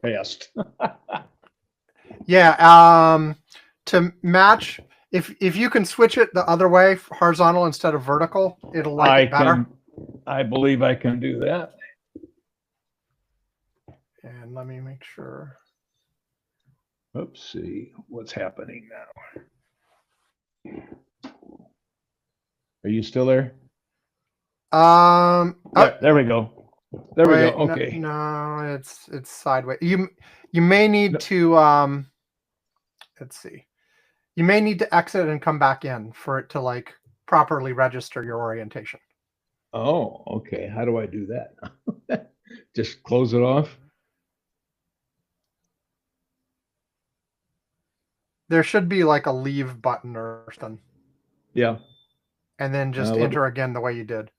passed. Yeah. To match, if you can switch it the other way, horizontal instead of vertical, it'll like it better. I believe I can do that. And let me make sure. Let's see what's happening now. Are you still there? There we go. There we go. Okay. No, it's sideways. You may need to let's see. You may need to exit and come back in for it to like properly register your orientation. Oh, okay. How do I do that? Just close it off? There should be like a leave button or something. Yeah. And then just enter again the way you did.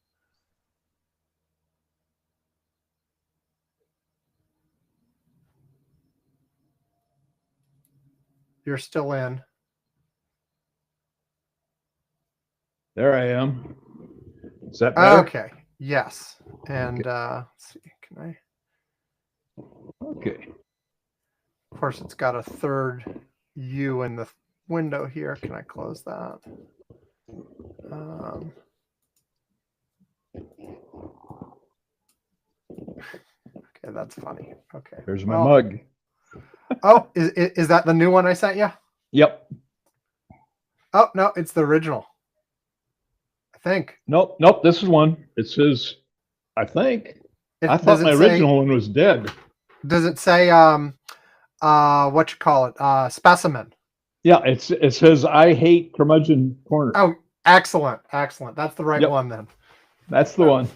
You're still in. There I am. Is that better? Okay. Yes. And let's see. Can I? Okay. Of course, it's got a third U in the window here. Can I close that? Okay, that's funny. Okay. There's my mug. Oh, is that the new one I sent you? Yep. Oh, no, it's the original. I think. Nope. This is one. It says, I think. I thought my original one was dead. Does it say what you call it? Specimen. Yeah, it says I hate Curmudgeon Corner. Oh, excellent. That's the right one then. That's the one.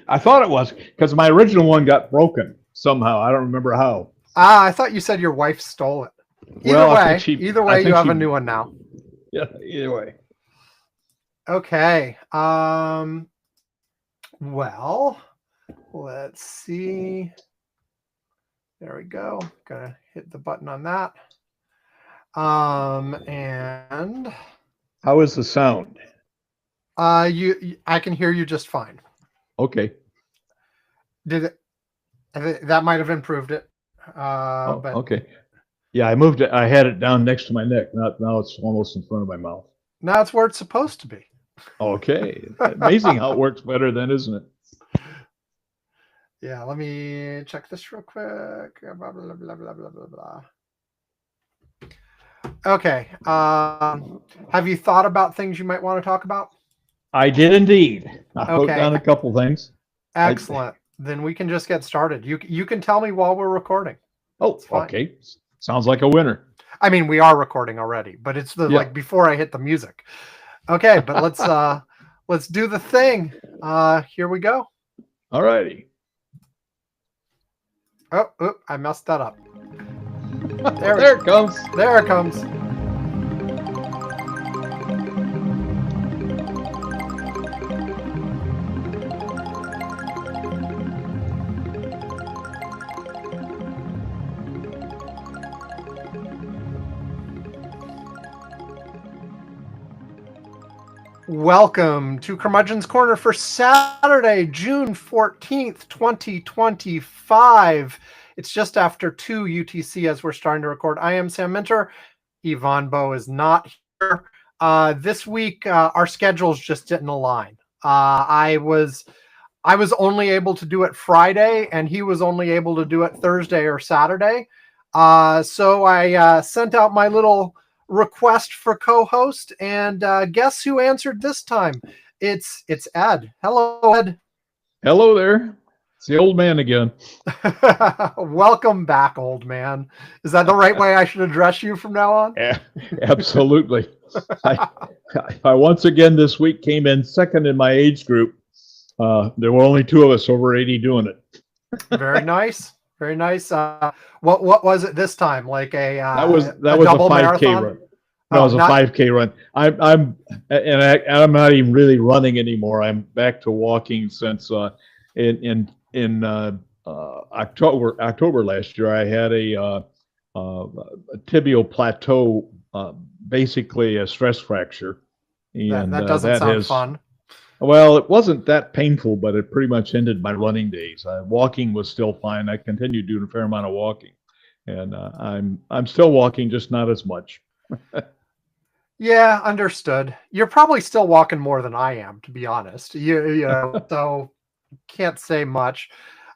I thought it was because my original one got broken somehow. I don't remember how. I thought you said your wife stole it. Either way, you have a new one now. Yeah, either way. Okay. Well, let's see. There we go. Gonna hit the button on that. And how is the sound? I can hear you just fine. Okay. Did it? That might have improved it. But okay. Yeah, I moved it. I had it down next to my neck. Now it's almost in front of my mouth. Now it's where it's supposed to be. Okay. Amazing how it works better then, isn't it? Yeah, let me check this real quick. Blah, blah, blah, blah, blah, blah, blah. Okay. Have you thought about things you might want to talk about? I did indeed. I wrote down a couple things. Excellent. Then we can just get started. You can tell me while we're recording. Oh, okay. Sounds like a winner. I mean, we are recording already, but it's like before I hit the music. Okay, but let's do the thing. Here we go. All righty. Oh, I messed that up. There it comes. There it comes. Welcome to Curmudgeon's Corner for Saturday, June 14th, 2025. It's just after 2 UTC as we're starting to record. I am Sam Minter. Yvonne Bowe is not here. This week, our schedules just didn't align. I was only able to do it Friday, and he was only able to do it Thursday or Saturday. So I sent out my little request for co-host, and guess who answered this time? It's Ed. Hello, Ed. Hello there. It's the old man again. Welcome back, old man. Is that the right way I should address you from now on? Yeah, absolutely. I once again this week came in second in my age group. There were only 2 of us over 80 doing it. Very nice. Very nice. What was it this time? Like that was a 5K marathon? Run. No, it was a 5K run. I'm not even really running anymore. I'm back to walking since in October last year. I had a tibial plateau, basically a stress fracture. And that doesn't sound fun. Well, it wasn't that painful, but it pretty much ended my running days. Walking was still fine. I continued doing a fair amount of walking, and I'm still walking, just not as much. Yeah, understood. You're probably still walking more than I am, to be honest. So can't say much.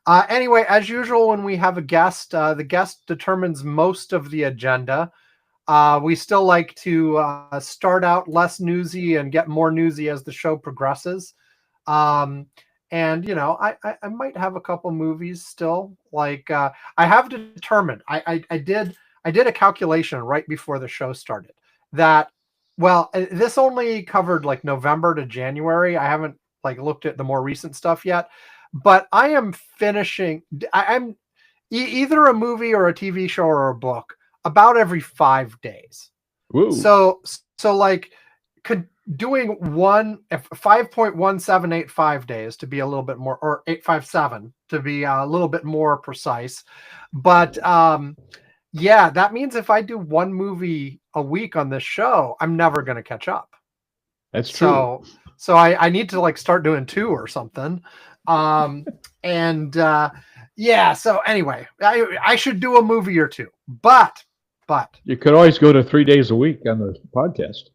Anyway, as usual, when we have a guest, the guest determines most of the agenda. We still like to start out less newsy and get more newsy as the show progresses. Um, and I might have a couple movies still. Like I have determined, I did a calculation right before the show started that, well, this only covered like November to January. I haven't like looked at the more recent stuff yet, but I am finishing. I'm either a movie or a TV show or a book about every 5 days. Woo. So like doing 5.1785 days to be a little bit more, or 857 to be a little bit more precise. But yeah, that means if I do one movie a week on this show, I'm never going to catch up. That's true. So I need to like start doing 2 or something. And yeah, so anyway, I should do a movie or 2, but you could always go to 3 days a week on the podcast.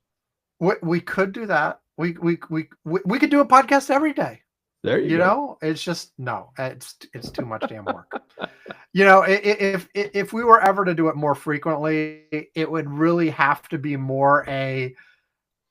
We could do that. We could do a podcast every day. There you go. It's just it's too much damn work. If we were ever to do it more frequently, it would really have to be more a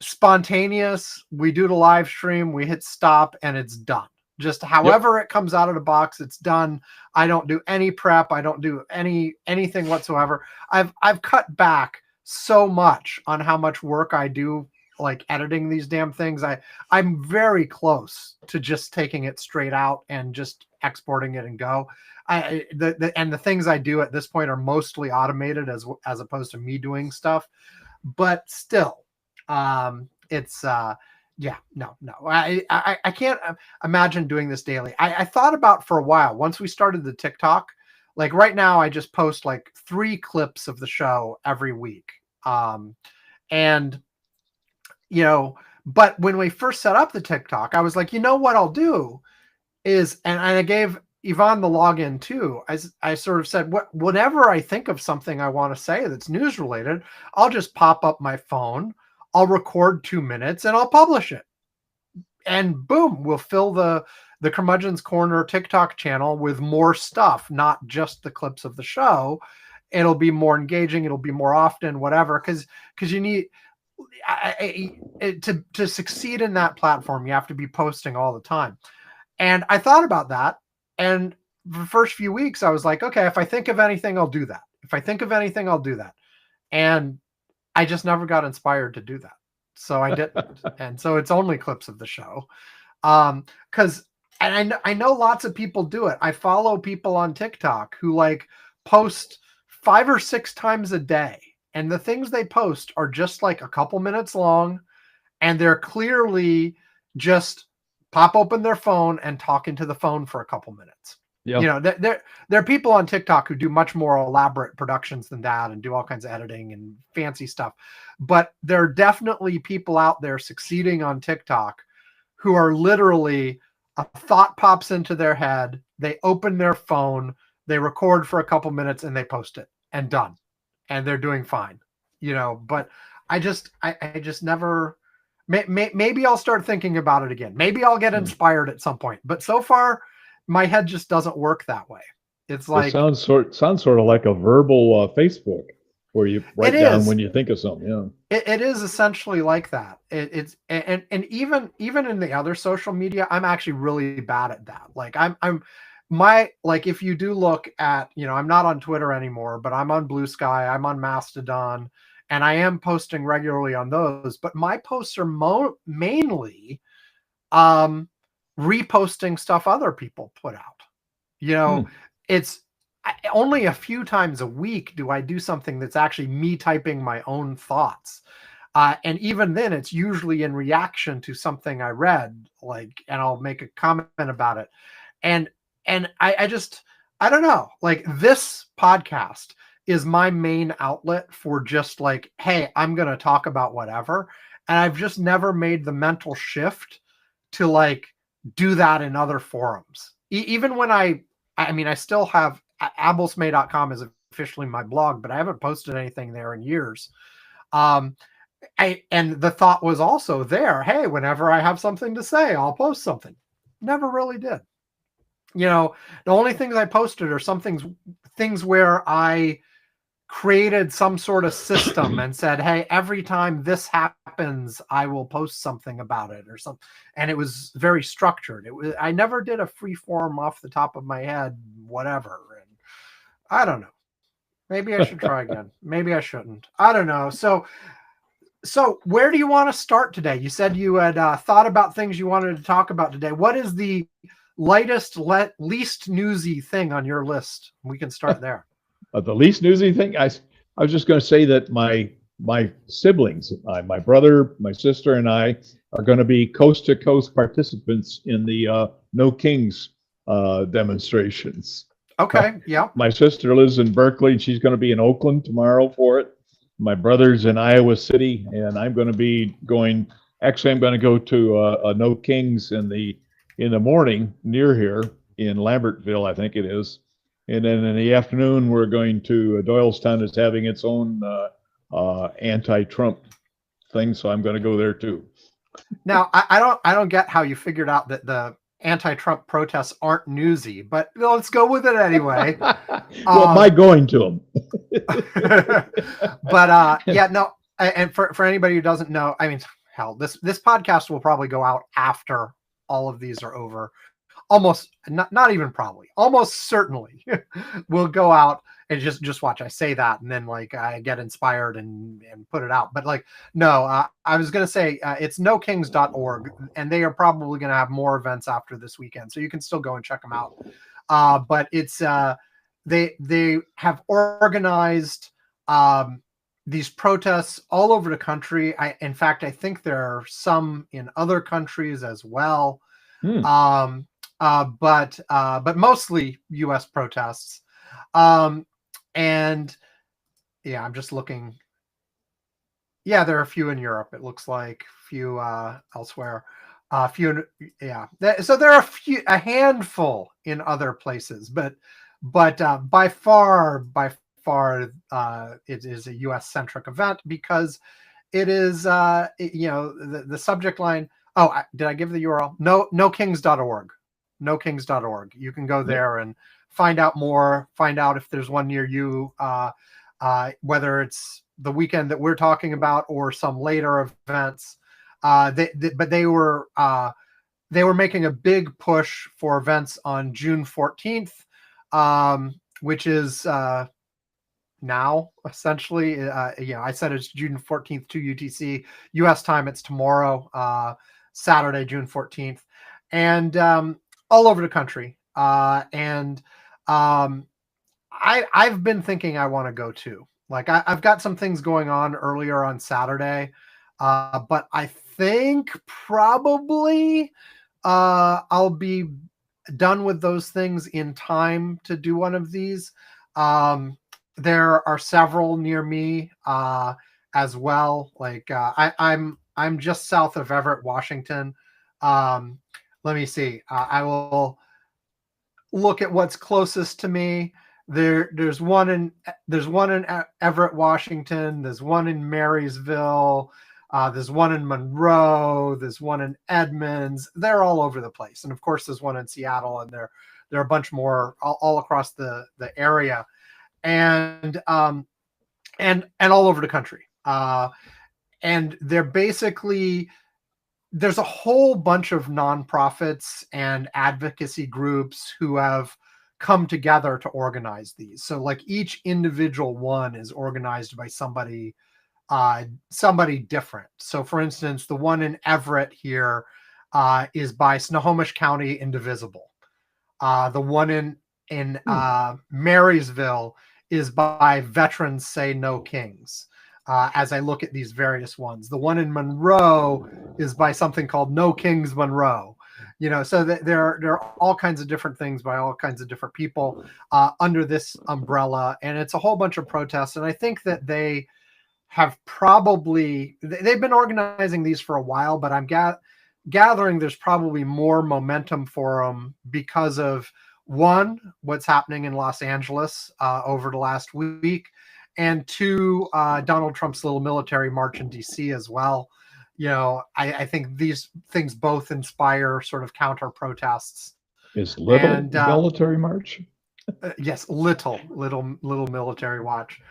spontaneous. We do the live stream, we hit stop, and it's done. Just however it comes out of the box, it's done. I don't do any prep. I don't do anything whatsoever. I've cut back so much on how much work I do, like editing these damn things. I'm very close to just taking it straight out and just exporting it and go. The things I do at this point are mostly automated as opposed to me doing stuff. But still, it's yeah, no. I can't imagine doing this daily. I thought about for a while, once we started the TikTok, like right now, I just post like 3 clips of the show every week. And, but when we first set up the TikTok, I was like, what I'll do is, and I gave Yvonne the login too. I sort of said, whenever I think of something I want to say that's news related, I'll just pop up my phone. I'll record 2 minutes and I'll publish it. And boom, we'll fill the Curmudgeon's Corner TikTok channel with more stuff, not just the clips of the show. It'll be more engaging. It'll be more often, whatever. Because you need to succeed in that platform, you have to be posting all the time. And I thought about that. And the first few weeks, I was like, okay, if I think of anything, I'll do that. If I think of anything, I'll do that. And I just never got inspired to do that. So I didn't. And so it's only clips of the show. Because and I know lots of people do it. I follow people on TikTok who like post 5 or 6 times a day. And the things they post are just like a couple minutes long. And they're clearly just pop open their phone and talk into the phone for a couple minutes. Yep. There are people on TikTok who do much more elaborate productions than that and do all kinds of editing and fancy stuff. But there are definitely people out there succeeding on TikTok who are literally, a thought pops into their head, they open their phone, they record for a couple minutes, and they post it, and done. And they're doing fine. But I just never. Maybe I'll start thinking about it again. Maybe I'll get inspired at some point. But so far, my head just doesn't work that way. It's like it sounds sort of like a verbal Facebook where you write down when you think of something. Yeah, it is essentially like that. It's even in the other social media, I'm actually really bad at that. Like if you do look at, I'm not on Twitter anymore, but I'm on Blue Sky, I'm on Mastodon, and I am posting regularly on those. But my posts are mainly reposting stuff other people put out. It's only a few times a week do I do something that's actually me typing my own thoughts. And even then it's usually in reaction to something I read, and I'll make a comment about it. And I don't know, like this podcast is my main outlet for just like, hey, I'm going to talk about whatever. And I've just never made the mental shift to like do that in other forums. Even when I mean, I still have abelsmay.com is officially my blog, but I haven't posted anything there in years. And the thought was also there, hey, whenever I have something to say, I'll post something. Never really did. You know, the only things I posted are things where I created some sort of system and said, hey, every time this happens, I will post something about it or something. And it was very structured. I never did a free form off the top of my head, whatever. And I don't know. Maybe I should try again. Maybe I shouldn't. I don't know. So where do you want to start today? You said you had thought about things you wanted to talk about today. What is the lightest, least newsy thing on your list? We can start there. The least newsy thing, I was just going to say that my siblings, my brother, my sister, and I are going to be coast to coast participants in the No Kings demonstrations. Okay, yeah. My sister lives in Berkeley, and she's going to be in Oakland tomorrow for it. My brother's in Iowa City, and I'm going to be going. Actually, I'm going to go to a No Kings in the morning near here in Lambertville, I think it is. And then in the afternoon, we're going to Doylestown is having its own anti-Trump thing, so I'm going to go there too. Now, I don't get how you figured out that the anti-Trump protests aren't newsy, but let's go with it anyway. Well, by going to them. But yeah, no, and for anybody who doesn't know, I mean, hell, this podcast will probably go out after all of these are over. Almost not even probably, almost certainly will go out and just watch. I say that and then like I get inspired and put it out. But like, no, I was going to say it's nokings.org, and they are probably going to have more events after this weekend. So you can still go and check them out. But it's they have organized these protests all over the country. In fact, I think there are some in other countries as well. But mostly U.S. protests. And yeah, I'm just looking. Yeah, there are a few in Europe. It looks like few elsewhere. Yeah. So there are a handful in other places, but by far, it is a U.S. centric event because it is, the subject line. Oh, did I give the URL? Nokings.org. Nokings.org. You can go there and find out more, find out if there's one near you, whether it's the weekend that we're talking about or some later events. But they were making a big push for events on June 14th, which is now essentially. I said it's June 14th to UTC. US time, it's tomorrow, Saturday, June 14th. And all over the country. I've been thinking I want to go too. Like I've got some things going on earlier on Saturday, but I think probably I'll be done with those things in time to do one of these. There are several near me as well. Like I'm just south of Everett, Washington. Let me see. I will look at what's closest to me. There's one in Everett, Washington. There's one in Marysville. There's one in Monroe. There's one in Edmonds. They're all over the place. And of course, there's one in Seattle, and there are a bunch more all across the area, and all over the country. And they're basically. There's a whole bunch of nonprofits and advocacy groups who have come together to organize these. So like each individual one is organized by somebody different. So for instance, the one in Everett here is by Snohomish County Indivisible. The one in Marysville is by Veterans Say No Kings. As I look at these various ones, the one in Monroe is by something called No Kings Monroe. So there are all kinds of different things by all kinds of different people under this umbrella, and it's a whole bunch of protests. And I think that they've been organizing these for a while, but gathering there's probably more momentum for them because of, one, what's happening in Los Angeles over the last week, and two, Donald Trump's little military march in DC as well. I think these things both inspire sort of counter protests. Is little military march? Yes, little military march.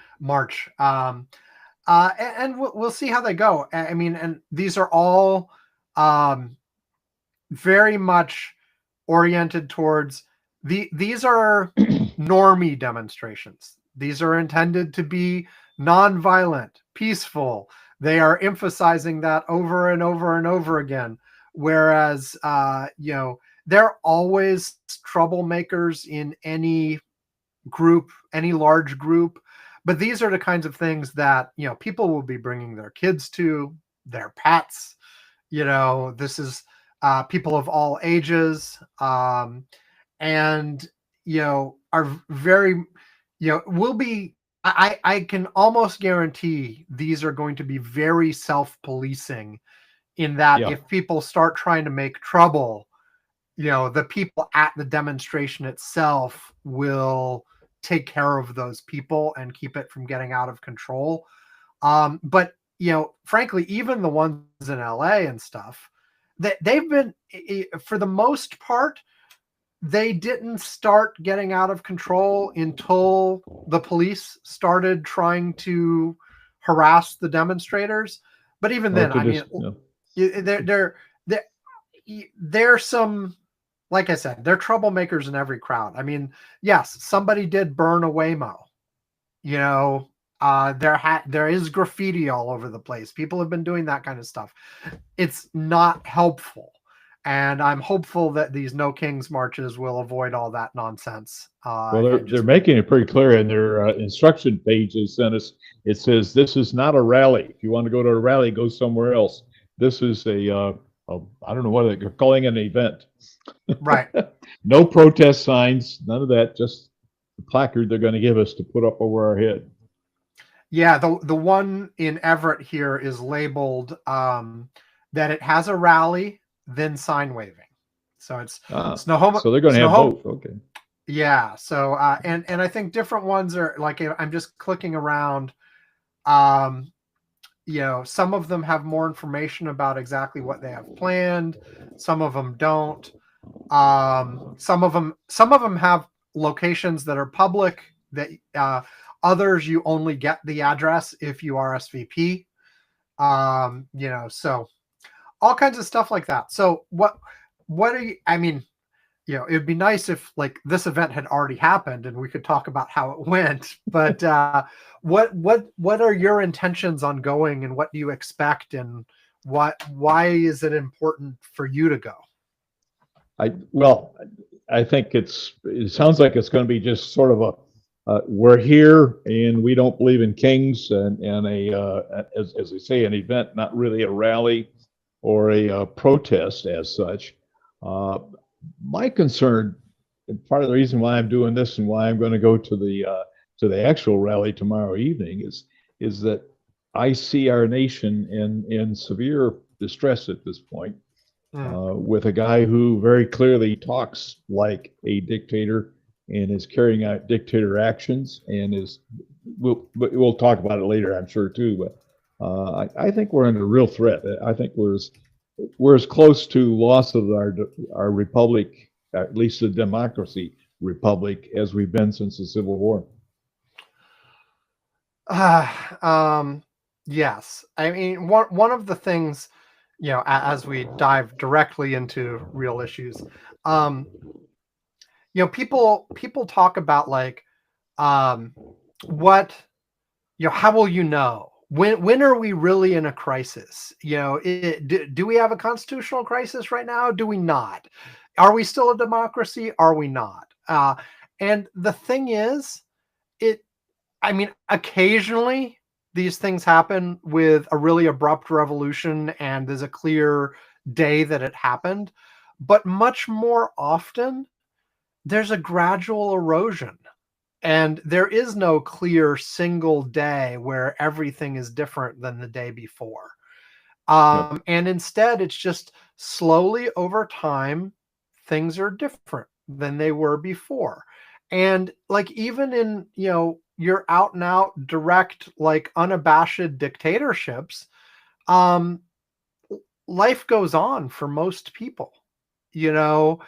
And we'll see how they go. I mean, and these are all very much oriented towards these are normie demonstrations. These are intended to be nonviolent, peaceful. They are emphasizing that over and over and over again. Whereas, there are always troublemakers in any group, any large group. But these are the kinds of things that, people will be bringing their kids to, their pets. This is people of all ages, and, are very, will be, I can almost guarantee these are going to be very self-policing, in that if people start trying to make trouble, the people at the demonstration itself will take care of those people and keep it from getting out of control. But frankly, even the ones in LA and stuff, they've been, for the most part, they didn't start getting out of control until the police started trying to harass the demonstrators. But even then, I mean, there's some, like I said, they're troublemakers in every crowd. I mean, yes, somebody did burn a Waymo. There is graffiti all over the place. People have been doing that kind of stuff. It's not helpful. And I'm hopeful that these No Kings marches will avoid all that nonsense. Well, they're making it pretty clear in their instruction page they sent us. It says, this is not a rally. If you want to go to a rally, go somewhere else. This is I don't know what they're calling an event. Right. No protest signs, none of that, just the placard they're going to give us to put up over our head. Yeah, the one in Everett here is labeled that it has a rally, then sign waving. So it's Snohomish. So they're going to have both. Okay. Yeah. So and I think different ones are, like, I'm just clicking around. Some of them have more information about exactly what they have planned. Some of them don't. Some of them have locations that are public. That others, you only get the address if you RSVP. So all kinds of stuff like that. So what are you? I mean, it'd be nice if, like, this event had already happened and we could talk about how it went. But what are your intentions on going, and what do you expect, and why is it important for you to go? I think it sounds like it's going to be just sort of we're here and we don't believe in kings, and as they say, an event, not really a rally or a protest as such. My concern, and part of the reason why I'm doing this and why I'm going to go to the actual rally tomorrow evening is that I see our nation in severe distress at this point, with a guy who very clearly talks like a dictator and is carrying out dictator actions, and we'll talk about it later, I'm sure, too. But I think we're under real threat. I think we're as close to loss of our republic, at least the democracy republic, as we've been since the Civil War. Yes. I mean, one of the things, as we dive directly into real issues, people talk about, like, what, how will you know? When are we really in a crisis? Do we have a constitutional crisis right now? Do we not? Are we still a democracy? Are we not? And the thing is, I mean, occasionally these things happen with a really abrupt revolution, and there's a clear day that it happened. But much more often, there's a gradual erosion. And there is no clear single day where everything is different than the day before. And instead, it's just slowly over time, things are different than they were before. And like even in, your out and out direct, like unabashed dictatorships, um, life goes on for most people. You know,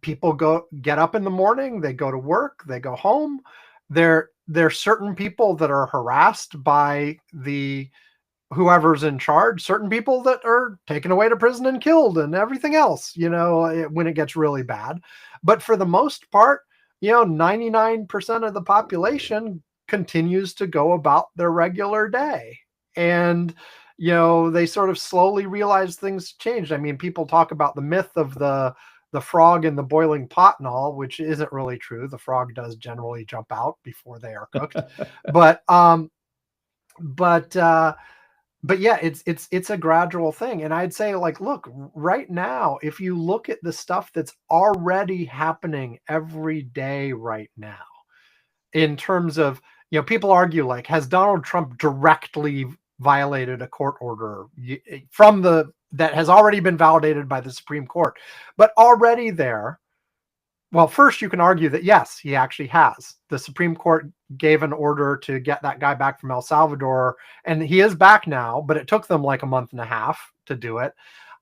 people get up in the morning, they go to work, they go home. There's certain people that are harassed by the whoever's in charge, certain people that are taken away to prison and killed and everything else, when it gets really bad. But for the most part, 99% of the population continues to go about their regular day. And, they sort of slowly realize things changed. I mean, people talk about the myth of the frog in the boiling pot and all, which isn't really true. The frog does generally jump out before they are cooked. but, but, but yeah, it's a gradual thing. And I'd say, like, look, right now, if you look at the stuff that's already happening every day right now, in terms of, people argue, like, has Donald Trump directly violated a court order that has already been validated by the Supreme Court? But already there, well, first you can argue that yes, he actually has. The Supreme Court gave an order to get that guy back from El Salvador, and he is back now, but it took them like a month and a half to do it.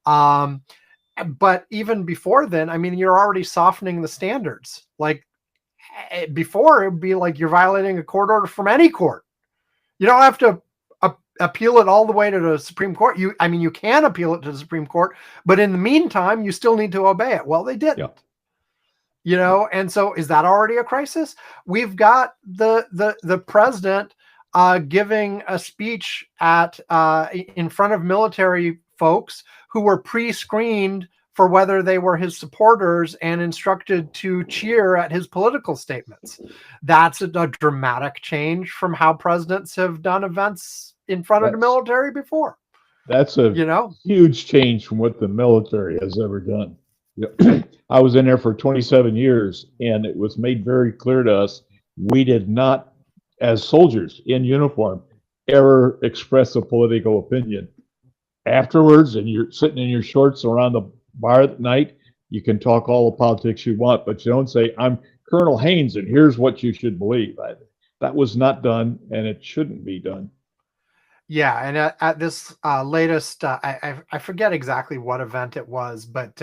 But even before then, I mean, you're already softening the standards. Like before, it would be like you're violating a court order from any court. You don't have to appeal it all the way to the Supreme Court. You can appeal it to the Supreme Court, but in the meantime, you still need to obey it. Well, they didn't. Yeah. And so is that already a crisis? We've got the president giving a speech in front of military folks who were pre-screened for whether they were his supporters and instructed to cheer at his political statements. That's a dramatic change from how presidents have done events in front of the military before. That's a huge change from what the military has ever done. I was in there for 27 years, and it was made very clear to us we did not, as soldiers in uniform, ever express a political opinion. Afterwards, and you're sitting in your shorts around the bar at night, you can talk all the politics you want, but you don't say, I'm Colonel Haynes, and here's what you should believe. That was not done, and it shouldn't be done. Yeah, and at this latest, I forget exactly what event it was, but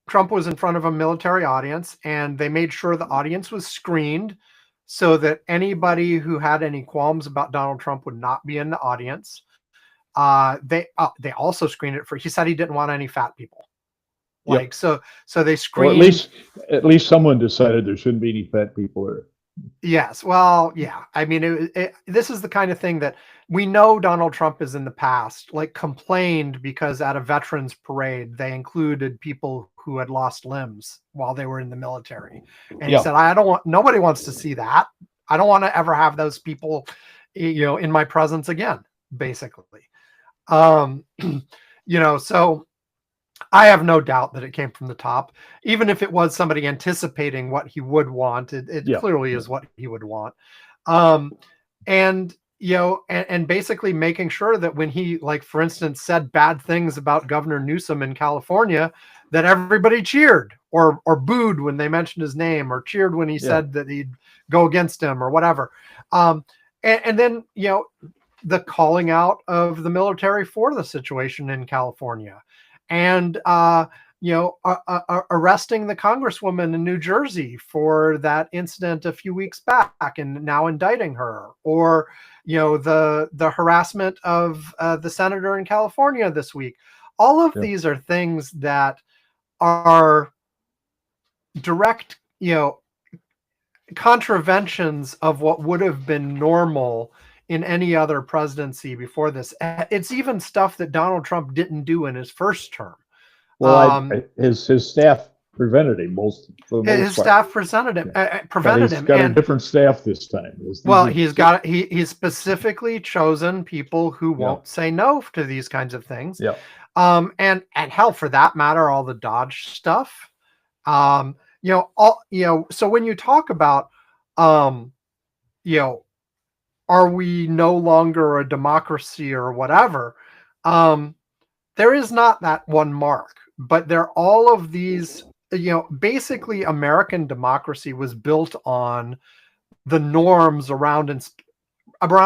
Trump was in front of a military audience, and they made sure the audience was screened so that anybody who had any qualms about Donald Trump would not be in the audience. They also screened it he said he didn't want any fat people. Like, so they screened. Well, at least someone decided there shouldn't be any fat people there. Yes. Well, yeah. I mean, this is the kind of thing that we know Donald Trump has in the past, like, complained because at a veterans parade, they included people who had lost limbs while they were in the military. And he said, nobody wants to see that. I don't want to ever have those people, in my presence again, basically. So I have no doubt that it came from the top, even if it was somebody anticipating what he would want. It clearly is what he would want. And basically making sure that when he, like, for instance, said bad things about Governor Newsom in California, that everybody cheered or booed when they mentioned his name, or cheered when he said that he'd go against him or whatever. And then, the calling out of the military for the situation in California, and arresting the congresswoman in New Jersey for that incident a few weeks back, and now indicting her, or the harassment of the senator in California this week. All of these are things that are direct, contraventions of what would have been normal in any other presidency before this. It's even stuff that Donald Trump didn't do in his first term. Well, his staff prevented him His staff prevented him. He's got a different staff this time. He's specifically chosen people who won't say no to these kinds of things. Yeah. And hell, for that matter, all the Dodge stuff. So when you talk about, are we no longer a democracy or whatever? there is not that one mark, but there are all of these, basically American democracy was built on the norms around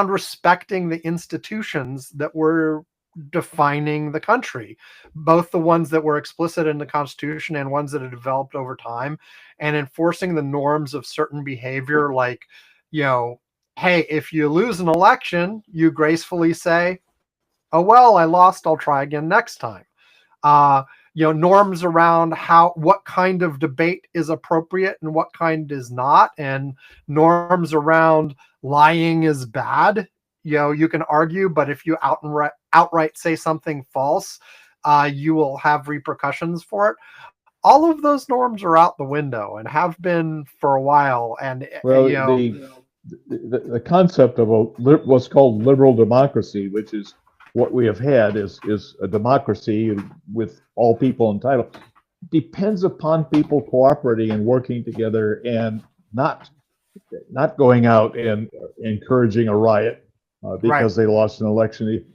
respecting the institutions that were defining the country, both the ones that were explicit in the Constitution and ones that have developed over time, and enforcing the norms of certain behavior, like, hey, if you lose an election, you gracefully say, oh, well, I lost, I'll try again next time. Norms around what kind of debate is appropriate and what kind is not, and norms around lying is bad. You can argue, but if you outright say something false, you will have repercussions for it. All of those norms are out the window and have been for a while. And well, the concept of what's called liberal democracy, which is what we have had, is a democracy with all people entitled, depends upon people cooperating and working together and not going out and encouraging a riot because they lost an election.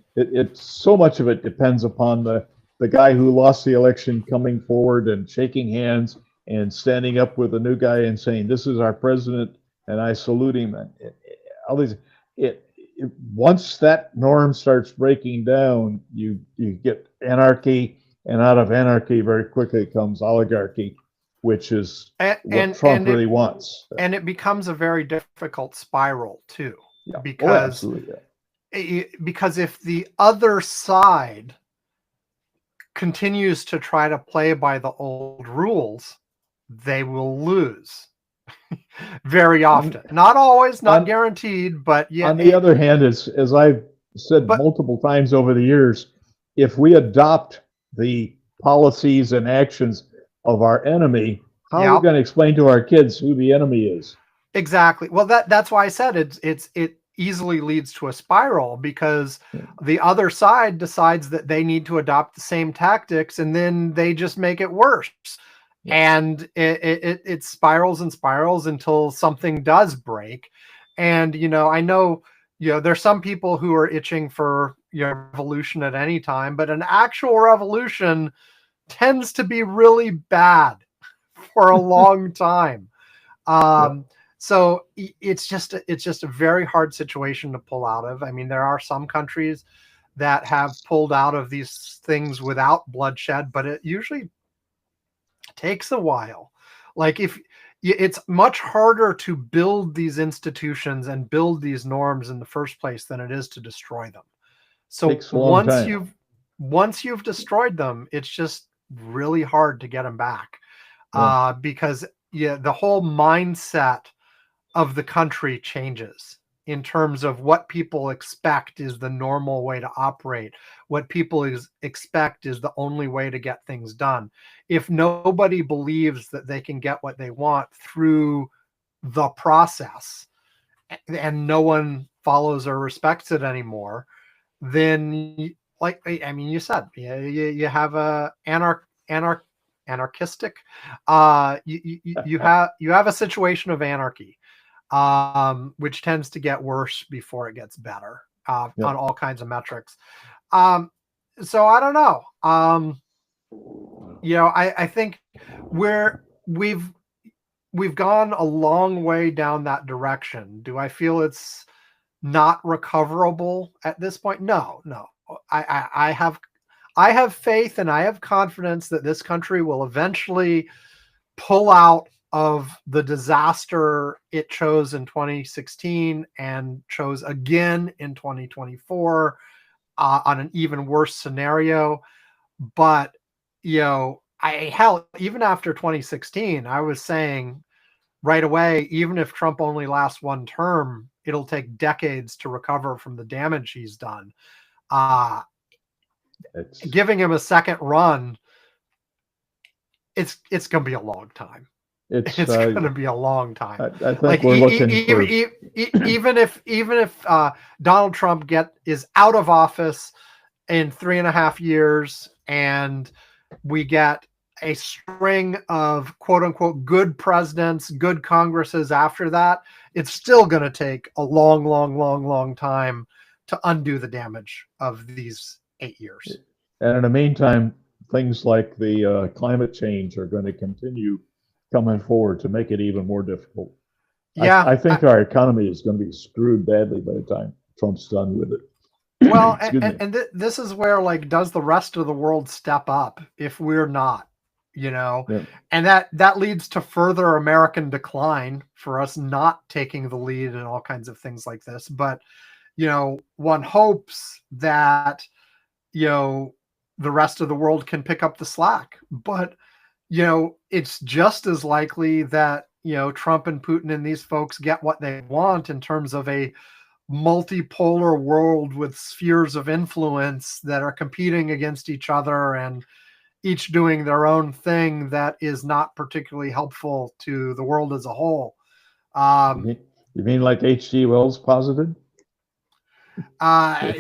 So much of it depends upon the guy who lost the election coming forward and shaking hands and standing up with the new guy and saying, "This is our president, and I salute him." Once that norm starts breaking down, you get anarchy, and out of anarchy very quickly comes oligarchy, which is what Trump really wants. And it becomes a very difficult spiral too, because if the other side continues to try to play by the old rules, they will lose. Very often, not always, not guaranteed, but yeah. On the other hand, as I've said multiple times over the years, if we adopt the policies and actions of our enemy, how are we going to explain to our kids who the enemy is? Exactly. Well, that's why I said it easily leads to a spiral, because the other side decides that they need to adopt the same tactics, and then they just make it worse. And it spirals and spirals until something does break. And I know there's some people who are itching for revolution at any time, but an actual revolution tends to be really bad for a long time. So it's just a very hard situation to pull out of. I mean, there are some countries that have pulled out of these things without bloodshed, but it usually takes a while. Like, if it's much harder to build these institutions and build these norms in the first place than it is to destroy them. So once you've destroyed them, it's just really hard to get them back. Because the whole mindset of the country changes in terms of what people expect is the normal way to operate, what people expect is the only way to get things done. If nobody believes that they can get what they want through the process, and no one follows or respects it anymore, then, like, I mean, you said, you have a anarchistic, you have a situation of anarchy, which tends to get worse before it gets better, on all kinds of metrics. So I don't know. I think we've gone a long way down that direction. Do I feel it's not recoverable at this point? No. I have faith and I have confidence that this country will eventually pull out of the disaster it chose in 2016 and chose again in 2024, on an even worse scenario. But even after 2016, I was saying right away, even if Trump only lasts one term, it'll take decades to recover from the damage he's done. Giving him a second run, it's going to be a long time. It's going to be a long time. I think we're looking for... even if Donald Trump is out of office in 3.5 years, and we get a string of quote unquote good presidents, good Congresses after that, it's still going to take a long time to undo the damage of these 8 years. And in the meantime, things like the climate change are going to continue coming forward to make it even more difficult. Yeah. I think our economy is going to be screwed badly by the time Trump's done with it. Well, Excuse me. this is where, like, does the rest of the world step up if we're not, you know? Yeah. And that leads to further American decline for us not taking the lead in all kinds of things like this. But, one hopes that, the rest of the world can pick up the slack. But, it's just as likely that, Trump and Putin and these folks get what they want in terms of a multipolar world with spheres of influence that are competing against each other and each doing their own thing that is not particularly helpful to the world as a whole. You mean like H.G. Wells posited? All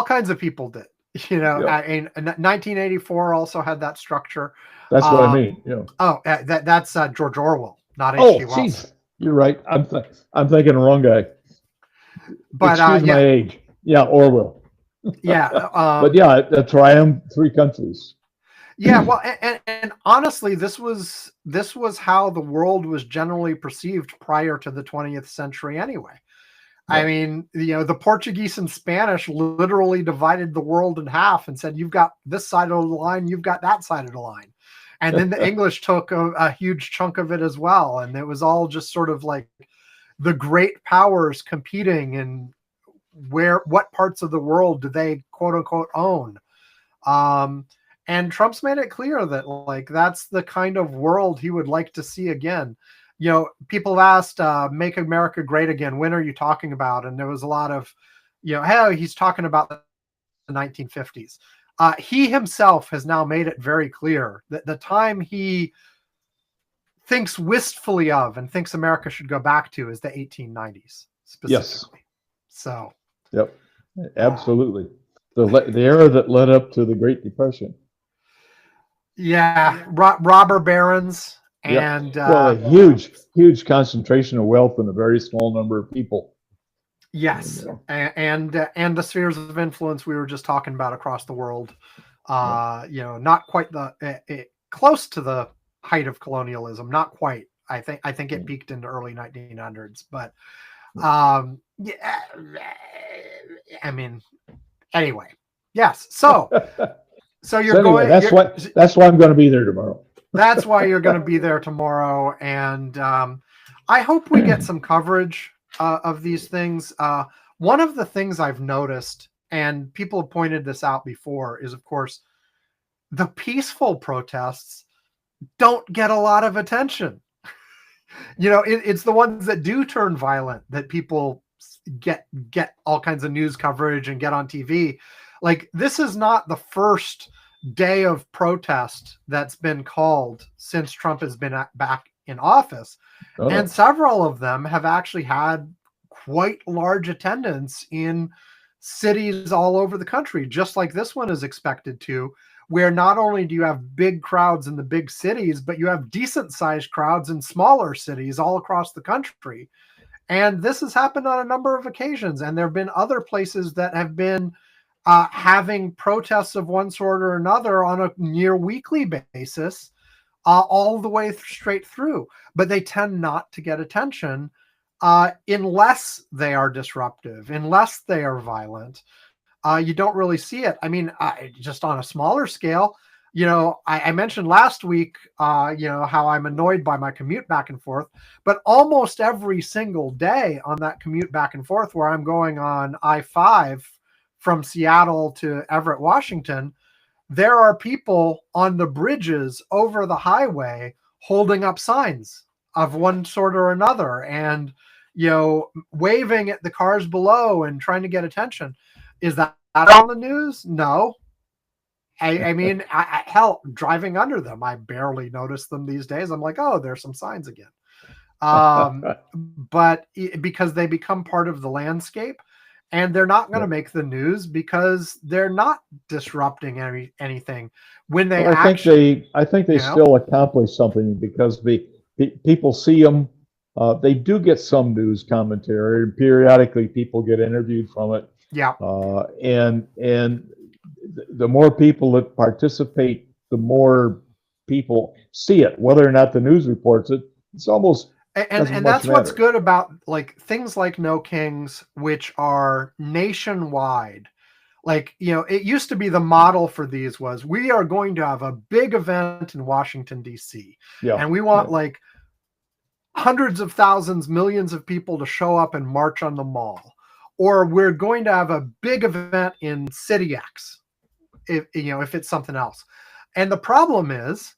kinds of people did. Yeah. In 1984 also had that structure. That's what I mean. Yeah. Oh, that's George Orwell, not H.G. Wells. Geez. You're right. I'm thinking the wrong guy. But excuse my age. Yeah, Orwell. Yeah. But yeah, a triumph, 3 countries. Yeah, well, and honestly, this was how the world was generally perceived prior to the 20th century anyway. Yeah. I mean, the Portuguese and Spanish literally divided the world in half and said, you've got this side of the line, you've got that side of the line. And then the English took a huge chunk of it as well. And it was all just sort of like the great powers competing in what parts of the world do they quote unquote own. And Trump's made it clear that, like, that's the kind of world he would like to see again. People asked, make America great again. When are you talking about? And there was a lot of, hey, he's talking about the 1950s. He himself has now made it very clear that the time he thinks wistfully of and thinks America should go back to is the 1890s specifically. Yes. So. Yep, absolutely. The era that led up to the Great Depression. Yeah, robber barons and well, a huge concentration of wealth in a very small number of people. Yes, and the spheres of influence we were just talking about across the world. Not quite close to the height of colonialism. Not quite. I think it peaked in the early 1900s, but yeah. I mean, anyway, yes. So you're going. That's why I'm going to be there tomorrow. That's why you're going to be there tomorrow, and I hope we get some coverage of these things. One of the things I've noticed, and people have pointed this out before, is of course the peaceful protests don't get a lot of attention. It's the ones that do turn violent that people get all kinds of news coverage and get on TV. Like, this is not the first day of protest that's been called since Trump has been back in office. Oh. And several of them have actually had quite large attendance in cities all over the country, just like this one is expected to, where not only do you have big crowds in the big cities, but you have decent sized crowds in smaller cities all across the country. And this has happened on a number of occasions. And there have been other places that have been having protests of one sort or another on a near weekly basis, all the way straight through. But they tend not to get attention unless they are disruptive, unless they are violent. You don't really see it. I mean, just on a smaller scale, I mentioned last week, how I'm annoyed by my commute back and forth, but almost every single day on that commute back and forth where I'm going on I-5 from Seattle to Everett, Washington, there are people on the bridges over the highway holding up signs of one sort or another and, waving at the cars below and trying to get attention. Is that on the news? No. I mean, hell, driving under them, I barely notice them these days. I'm like, oh, there's some signs again. But because they become part of the landscape, and they're not going to make the news because they're not disrupting anything. When they, I think they still accomplish something because the people see them. They do get some news commentary. Periodically, people get interviewed from it. Yeah. And the more people that participate, the more people see it, whether or not the news reports it. It's almost doesn't And much that's what's matter. good about like things like No Kings, which are nationwide. Like, it used to be the model for these was we are going to have a big event in Washington, D.C. Yeah, And we want yeah, like hundreds of thousands, millions of people to show up and march on the mall. Or we're going to have a big event in City X, if it's something else. And the problem is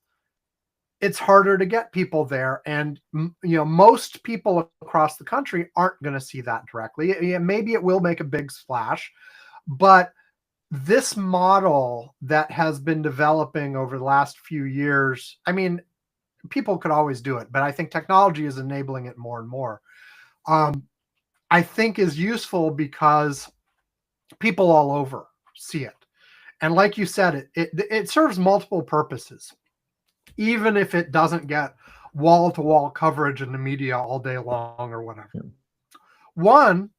it's harder to get people there. And, most people across the country aren't going to see that directly. Maybe it will make a big splash, but this model that has been developing over the last few years, I mean, people could always do it, but I think technology is enabling it more and more. I think is useful because people all over see it. And like you said, it serves multiple purposes, even if it doesn't get wall-to-wall coverage in the media all day long or whatever. yeah. One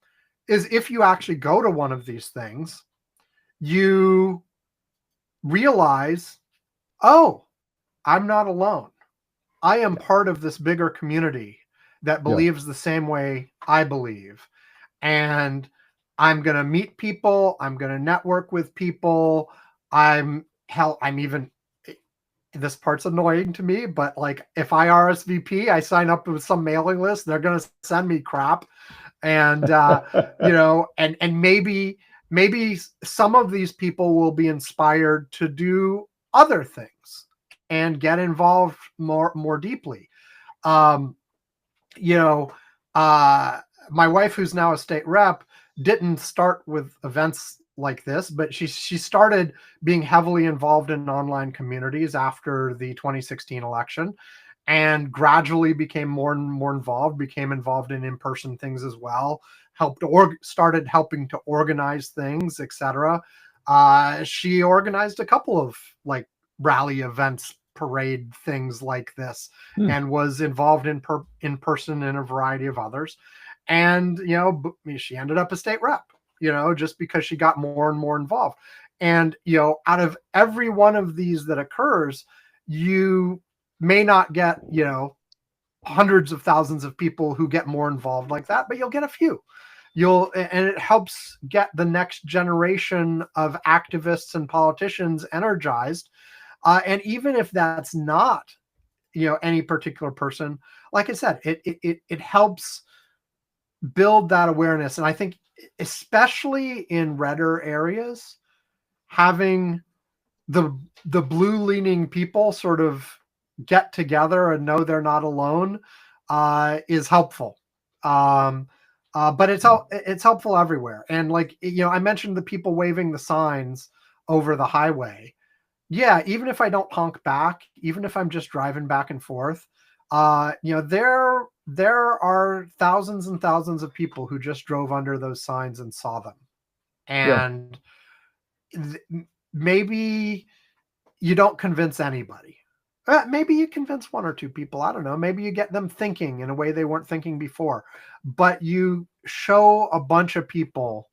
is if you actually go to one of these things, you realize, oh, I'm not alone. I am part of this bigger community that Yeah. believes the same way I believe. And I'm going to meet people. I'm going to network with people. I'm even, this part's annoying to me, but like if I RSVP, I sign up with some mailing list, they're going to send me crap. And, and maybe some of these people will be inspired to do other things and get involved more deeply. Um, my wife, who's now a state rep, didn't start with events like this, but she started being heavily involved in online communities after the 2016 election, and gradually became more and more involved, became involved in in-person things as well, started helping to organize things, etc. She organized a couple of like rally events, parade things like this, and was involved in person in a variety of others. And, she ended up a state rep, just because she got more and more involved. And, out of every one of these that occurs, you may not get, hundreds of thousands of people who get more involved like that, but you'll get a few. And it helps get the next generation of activists and politicians energized. And even if that's not, any particular person, like I said, it helps build that awareness. And I think especially in redder areas, having the blue leaning people sort of get together and know they're not alone is helpful. But it's helpful everywhere. And like, I mentioned the people waving the signs over the highway. Yeah, even if I don't honk back, even if I'm just driving back and forth, there are thousands and thousands of people who just drove under those signs and saw them. Yeah. And maybe you don't convince anybody. Maybe you convince one or two people. I don't know. Maybe you get them thinking in a way they weren't thinking before. But you show a bunch of people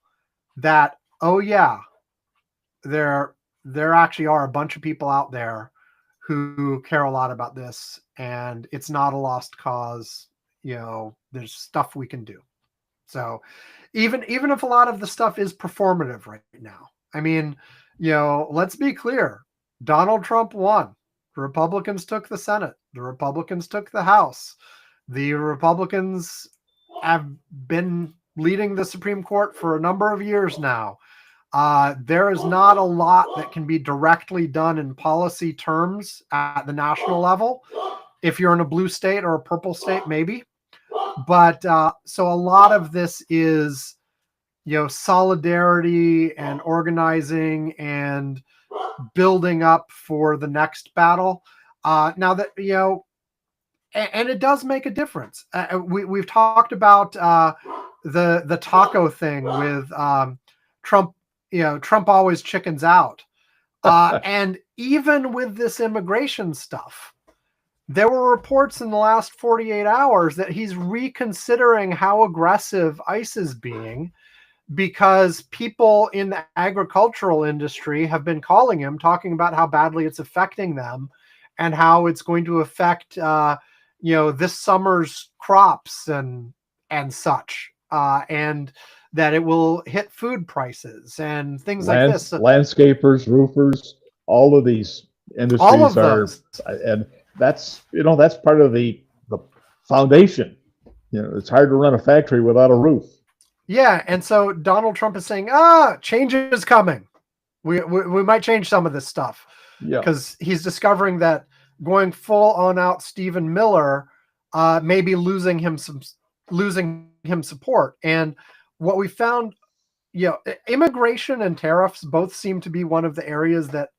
that, oh yeah, there actually are a bunch of people out there who care a lot about this, and it's not a lost cause. There's stuff we can do. So even if a lot of the stuff is performative right now, I mean, let's be clear. Donald Trump won. The Republicans took the Senate. The Republicans took the House. The Republicans have been leading the Supreme Court for a number of years now. There is not a lot that can be directly done in policy terms at the national level. If you're in a blue state or a purple state, maybe. But so a lot of this is, solidarity and organizing and building up for the next battle. Now that, and it does make a difference. We've talked about the taco thing with Trump. Trump always chickens out. And even with this immigration stuff, there were reports in the last 48 hours that he's reconsidering how aggressive ICE is being, because people in the agricultural industry have been calling him, talking about how badly it's affecting them and how it's going to affect, this summer's crops and such, and that it will hit food prices and things like this. Landscapers, roofers, all of these All of industries those. and that's part of the foundation. It's hard to run a factory without a roof. Yeah, and so Donald Trump is saying, change is coming. We might change some of this stuff. Yeah. Because he's discovering that going full on out Stephen Miller may be losing him support. And what we found, immigration and tariffs both seem to be one of the areas that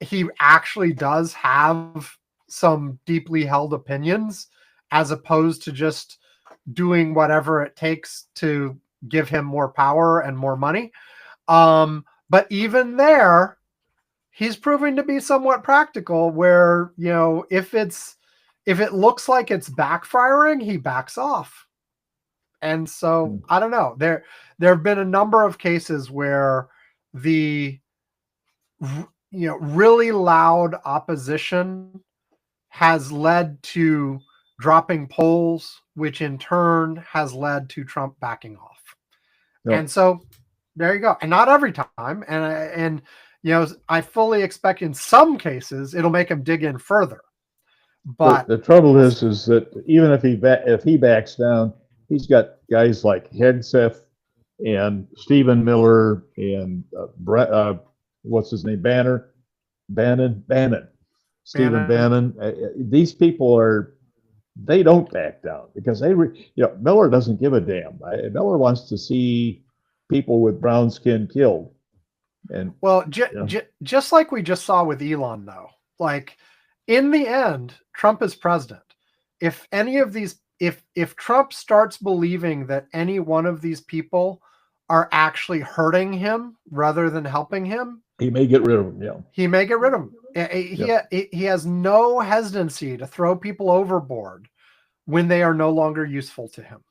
he actually does have some deeply held opinions, as opposed to just doing whatever it takes to give him more power and more money. But even there, he's proving to be somewhat practical, where, if it looks like it's backfiring, he backs off. And so I don't know, there have been a number of cases where the really loud opposition has led to dropping polls, which in turn has led to Trump backing off. Yep. And so there you go. And not every time. And I fully expect in some cases it'll make him dig in further. But the trouble is that even if he backs down, he's got guys like Hegseth and Stephen Miller and what's his name, Bannon. Stephen Bannon. These people they don't back down because Miller doesn't give a damn. Miller wants to see people with brown skin killed. And just like we just saw with Elon, though, like in the end, Trump is president. If any of these, if Trump starts believing that any one of these people are actually hurting him rather than helping him, he may get rid of them. Yeah, he may get rid of them. He has no hesitancy to throw people overboard when they are no longer useful to him,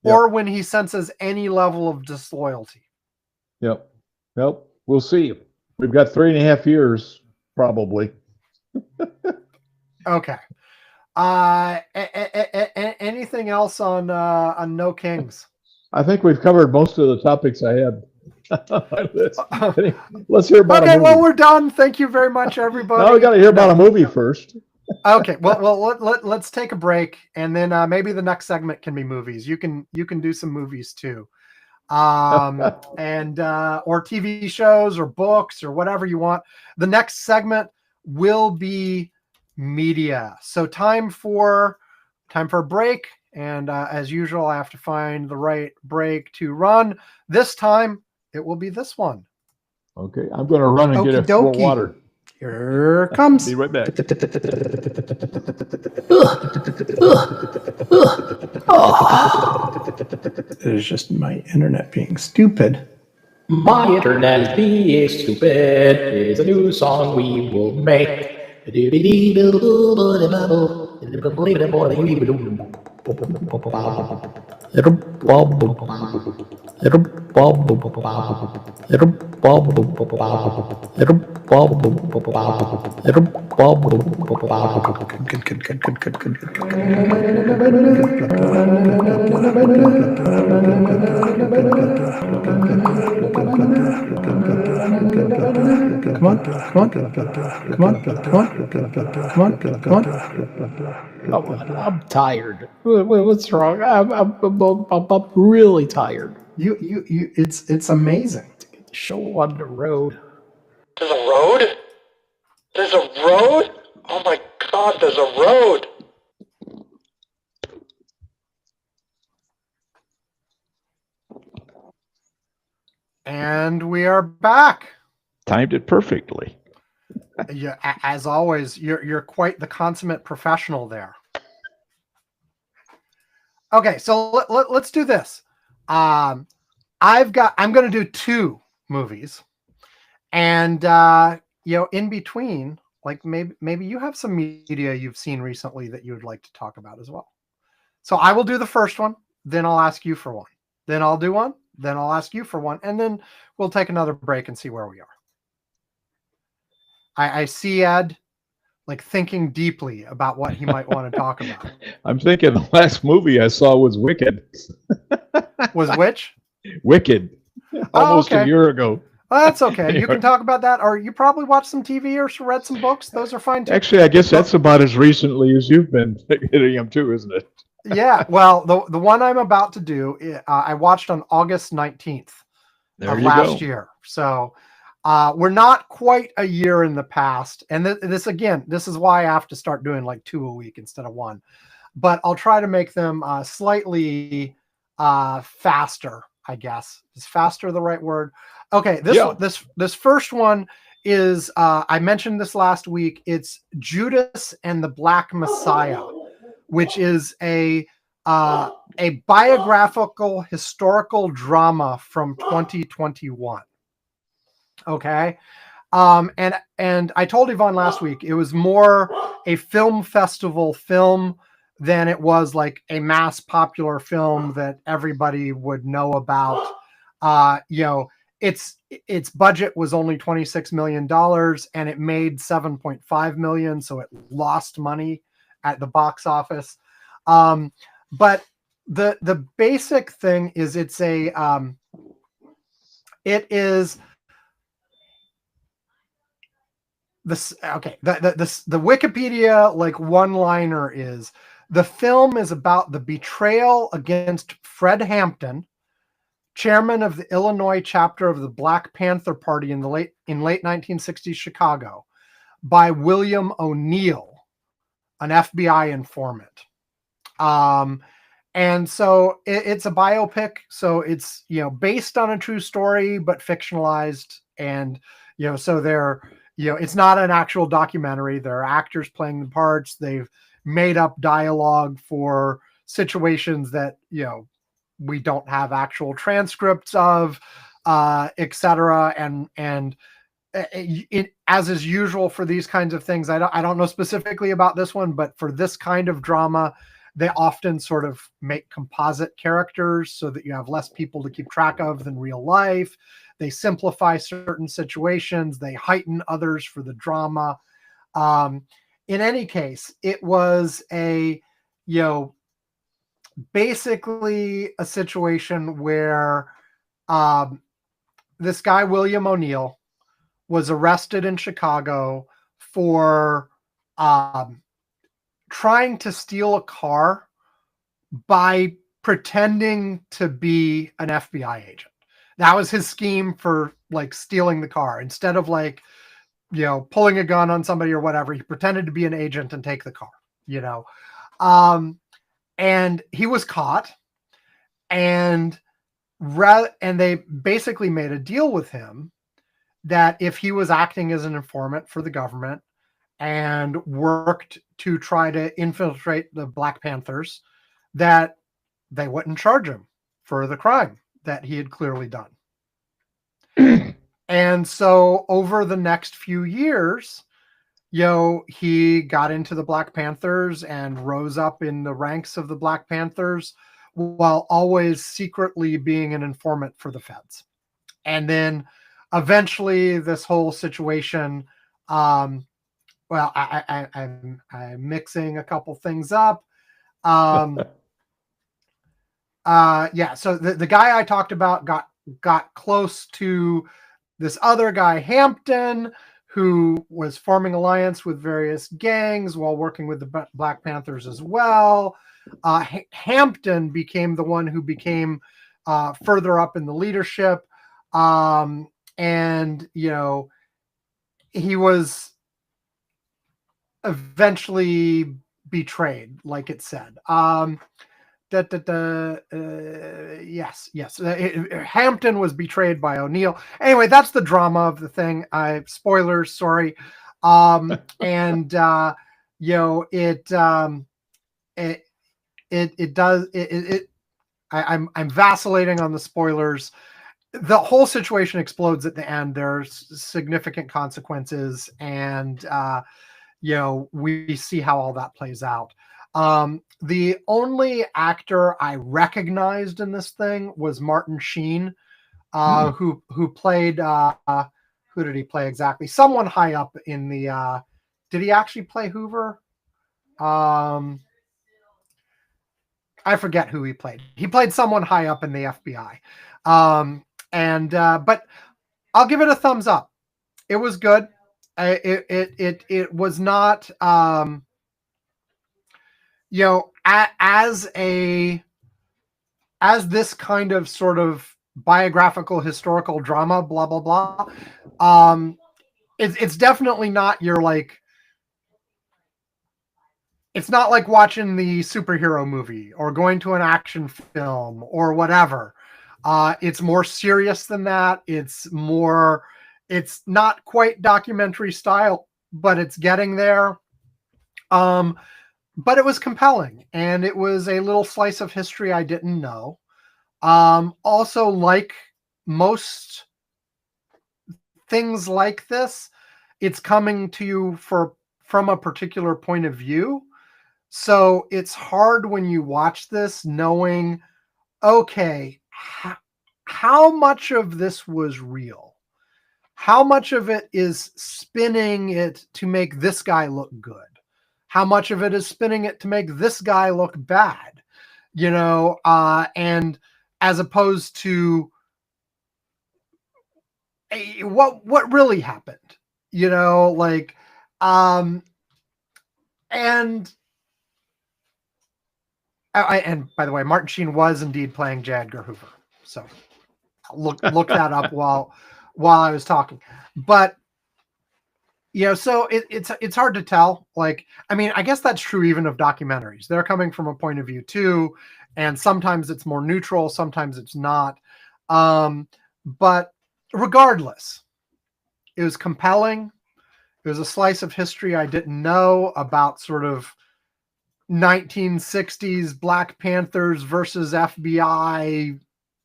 or when he senses any level of disloyalty. Yep. Well, we'll see. We've got 3.5 years, probably. Okay. Anything else on No Kings? I think we've covered most of the topics I had. Let's hear about a movie. Well, we're done. Thank you very much, everybody. Now we got to hear about a movie first. Okay. Well, let's take a break, and then maybe the next segment can be movies. You can do some movies too, and or TV shows or books or whatever you want. The next segment will be media. So time for a break, and as usual, I have to find the right break to run. This time it will be this one. Okay, I'm going to run and get more water. Here comes. Be right back. It is just my internet being stupid. My internet is being stupid. It's a new song we will make. Oh, I'm tired. What's wrong? I'm really tired. It's amazing to get the show on the road. There's a road? There's a road? Oh my God, there's a road. And we are back. Timed it perfectly. Yeah, as always, you're quite the consummate professional there. Okay, so let's do this. I'm going to do 2 movies, and in between, like maybe you have some media you've seen recently that you would like to talk about as well. So I will do the first one, then I'll ask you for one, then I'll do one, then I'll ask you for one, and then we'll take another break and see where we are. I see Ed like thinking deeply about what he might want to talk about. I'm thinking the last movie I saw was Wicked. Was which? Wicked. Almost okay. a year ago. Well, that's okay. You can talk about that, or you probably watched some TV or read some books. Those are fine too. Actually, I guess that's about as recently as you've been hitting them too, isn't it? Yeah. Well, the one I'm about to do, I watched on August 19th of last year. So we're not quite a year in the past. And this is why I have to start doing like 2 a week instead of 1. But I'll try to make them slightly faster, I guess. Is faster the right word? Okay, this first one is I mentioned this last week. It's Judas and the Black Messiah, which is a biographical historical drama from 2021. Okay. And I told Yvonne last week it was more a film festival film than it was like a mass popular film that everybody would know about. Its budget was only $26 million and it made $7.5 million. So it lost money at the box office. But the basic thing is it is this. Okay. The Wikipedia like one-liner is the film is about the betrayal against Fred Hampton, chairman of the Illinois chapter of the Black Panther Party in late 1960s Chicago, by William O'Neill, an FBI informant. And so it's a biopic. So it's, based on a true story, but fictionalized. And, so it's not an actual documentary. There are actors playing the parts. They've made up dialogue for situations that, we don't have actual transcripts of, etc. And as is usual for these kinds of things, I don't know specifically about this one, but for this kind of drama, they often sort of make composite characters so that you have less people to keep track of than real life. They simplify certain situations. They heighten others for the drama. In any case, it was basically a situation where this guy, William O'Neill, was arrested in Chicago for trying to steal a car by pretending to be an FBI agent. That was his scheme for like stealing the car. Instead of like, pulling a gun on somebody or whatever, he pretended to be an agent and take the car, and he was caught, and they basically made a deal with him that if he was acting as an informant for the government and worked to try to infiltrate the Black Panthers, that they wouldn't charge him for the crime that he had clearly done. And so over the next few years, he got into the Black Panthers and rose up in the ranks of the Black Panthers while always secretly being an informant for the feds. And then eventually this whole situation, I'm mixing a couple things up. So the guy I talked about got close to this other guy, Hampton, who was forming alliance with various gangs while working with the Black Panthers as well. Hampton became the one who became further up in the leadership. And, he was eventually betrayed, like it said. Yes. Hampton was betrayed by O'Neill. Anyway, that's the drama of the thing. Spoilers, sorry. I'm vacillating on the spoilers. The whole situation explodes at the end. There's significant consequences, and we see how all that plays out. The only actor I recognized in this thing was Martin Sheen, who played who did he play exactly? Someone high up in the. Did he actually play Hoover? I forget who he played. He played someone high up in the FBI. But I'll give it a thumbs up. It was good. It was not, as this kind of sort of biographical historical drama, blah blah blah. It's definitely not your like. It's not like watching the superhero movie or going to an action film or whatever. It's more serious than that. It's not quite documentary style, but it's getting there. But it was compelling, and it was a little slice of history I didn't know. Also, like most things like this, it's coming to you from a particular point of view. So it's hard when you watch this knowing, okay, how much of this was real? How much of it is spinning it to make this guy look good? How much of it is spinning it to make this guy look bad? And as opposed to what really happened, and by the way, Martin Sheen was indeed playing J. Edgar Hoover. So look that up while I was talking. But so it's hard to tell. I guess that's true even of documentaries. They're coming from a point of view too, and sometimes it's more neutral, sometimes it's not. But regardless, it was compelling. It was a slice of history I didn't know about, sort of 1960s Black Panthers versus FBI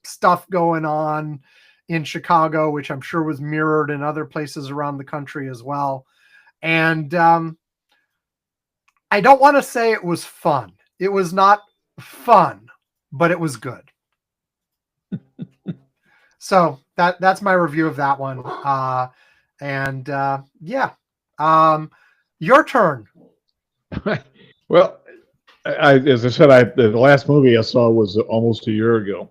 stuff going on in Chicago, which I'm sure was mirrored in other places around the country as well. And I don't want to say it was fun. It was not fun, but it was good. So that's my review of that one. Your turn. Well, as I said, the last movie I saw was almost a year ago.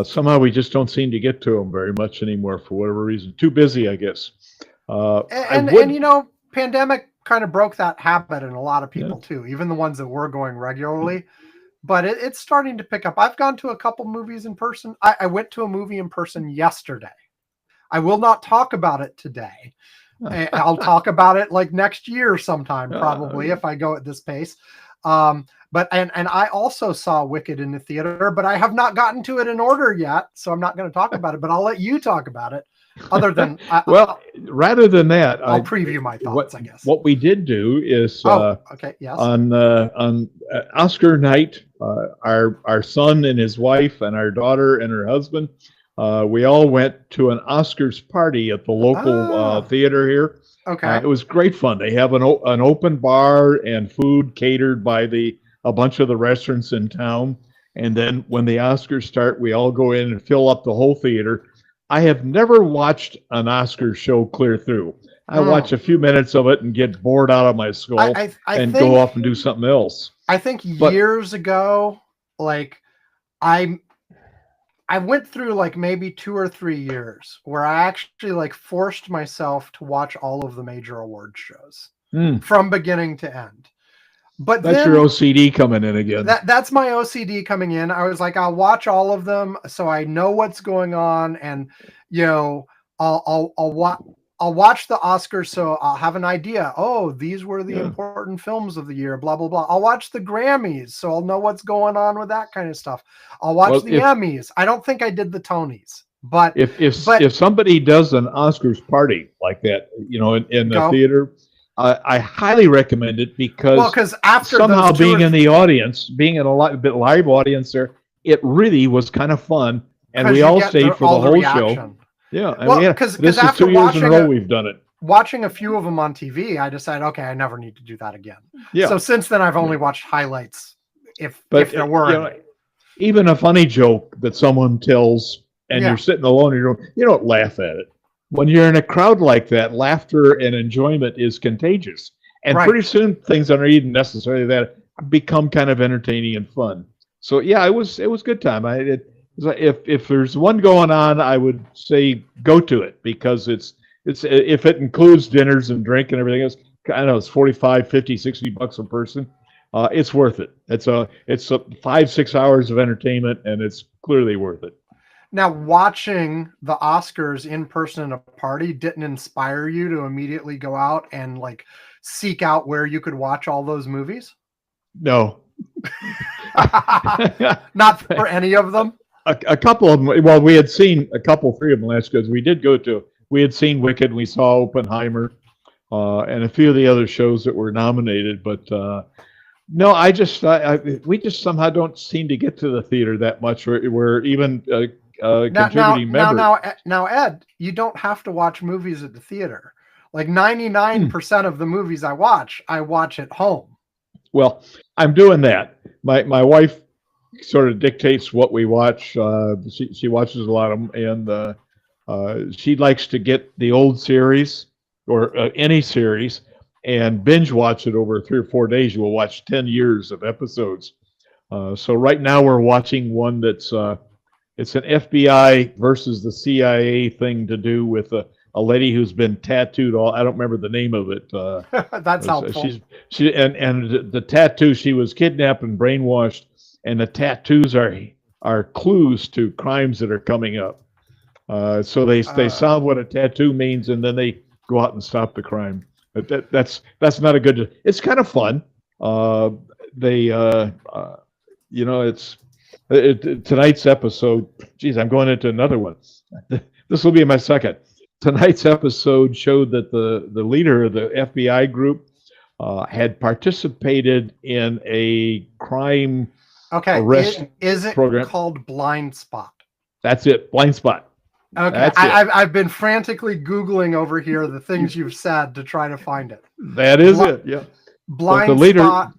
Somehow we just don't seem to get to them very much anymore for whatever reason. Too busy, I guess. Pandemic kind of broke that habit in a lot of people too, even the ones that were going regularly. But it's starting to pick up. I've gone to a couple movies in person. I went to a movie in person yesterday. I will not talk about it today. I'll talk about it like next year sometime, probably, if I go at this pace. But I also saw Wicked in the theater, but I have not gotten to it in order yet, so I'm not going to talk about it. But I'll let you talk about it. Other than rather than that, I'll preview my thoughts. I guess what we did do is yes, on Oscar night, our son and his wife and our daughter and her husband, we all went to an Oscars party at the local theater here. Okay, it was great fun. They have an open bar and food catered by a bunch of the restaurants in town. And then when the Oscars start, we all go in and fill up the whole theater. I have never watched an Oscars show clear through. I watch a few minutes of it and get bored out of my skull and go off and do something else. I think years ago, I went through maybe 2 or 3 years where I actually forced myself to watch all of the major award shows from beginning to end. But that's your OCD coming in again. That's my OCD coming in. I was like, I'll watch all of them so I know what's going on, and I'll watch the Oscars so I'll have an idea. Oh, these were the important films of the year. Blah blah blah. I'll watch the Grammys so I'll know what's going on with that kind of stuff. I'll watch the Emmys. I don't think I did the Tonys, but if somebody does an Oscars party like that, in the theater. I highly recommend it because after somehow being in the audience, being in a bit live audience there, it really was kind of fun, and we all stayed for the whole show. Yeah, because this is 2 years in a row we've done it. watching a few of them on TV, I decided, okay, I never need to do that again. Yeah. So since then, I've only watched highlights, if But there were you know, any. even a funny joke that someone tells and Yeah. you're sitting alone, you don't laugh at it. When you're in a crowd like that, laughter and enjoyment is contagious. And Right. pretty soon things that are even necessarily that become kind of entertaining and fun. So yeah, it was good time. If there's one going on, I would say go to it, because it's if it includes dinners and drink and everything else, I know it's 45, 50, 60 bucks a person. It's worth it. It's a 5-6 hours of entertainment, and it's clearly worth it. Now, watching the Oscars in person at a party didn't inspire you to immediately go out and like seek out where you could watch all those movies? No. Not for any of them? A couple of them. Well, we had seen a couple, 3 of them last, because we did go to. We had seen Wicked, and we saw Oppenheimer, and a few of the other shows that were nominated. But no, we just somehow don't seem to get to the theater that much. We're even contributing members. Now, Ed, you don't have to watch movies at the theater. Like 99% of the movies I watch at home. Well, I'm doing that. My wife sort of dictates what we watch. She watches a lot of them, and she likes to get the old series or any series and binge watch it over 3 or 4 days. You will watch 10 years of episodes. So right now we're watching one that's it's an FBI versus the CIA thing to do with a lady who's been tattooed. I don't remember the name of it. That's helpful. And the tattoo, she was kidnapped and brainwashed, and the tattoos are clues to crimes that are coming up. So they solve what a tattoo means, and then they go out and stop the crime. But that's not a good. It's kind of fun. Tonight's episode. Geez, I'm going into another one. This will be my second. Tonight's episode showed that the leader of the FBI group had participated in a crime arrest is it program called Blind Spot? That's it, Blind Spot. Okay, I've been frantically Googling over here the things you've said to try to find it. That is it, yeah. Blind Spot,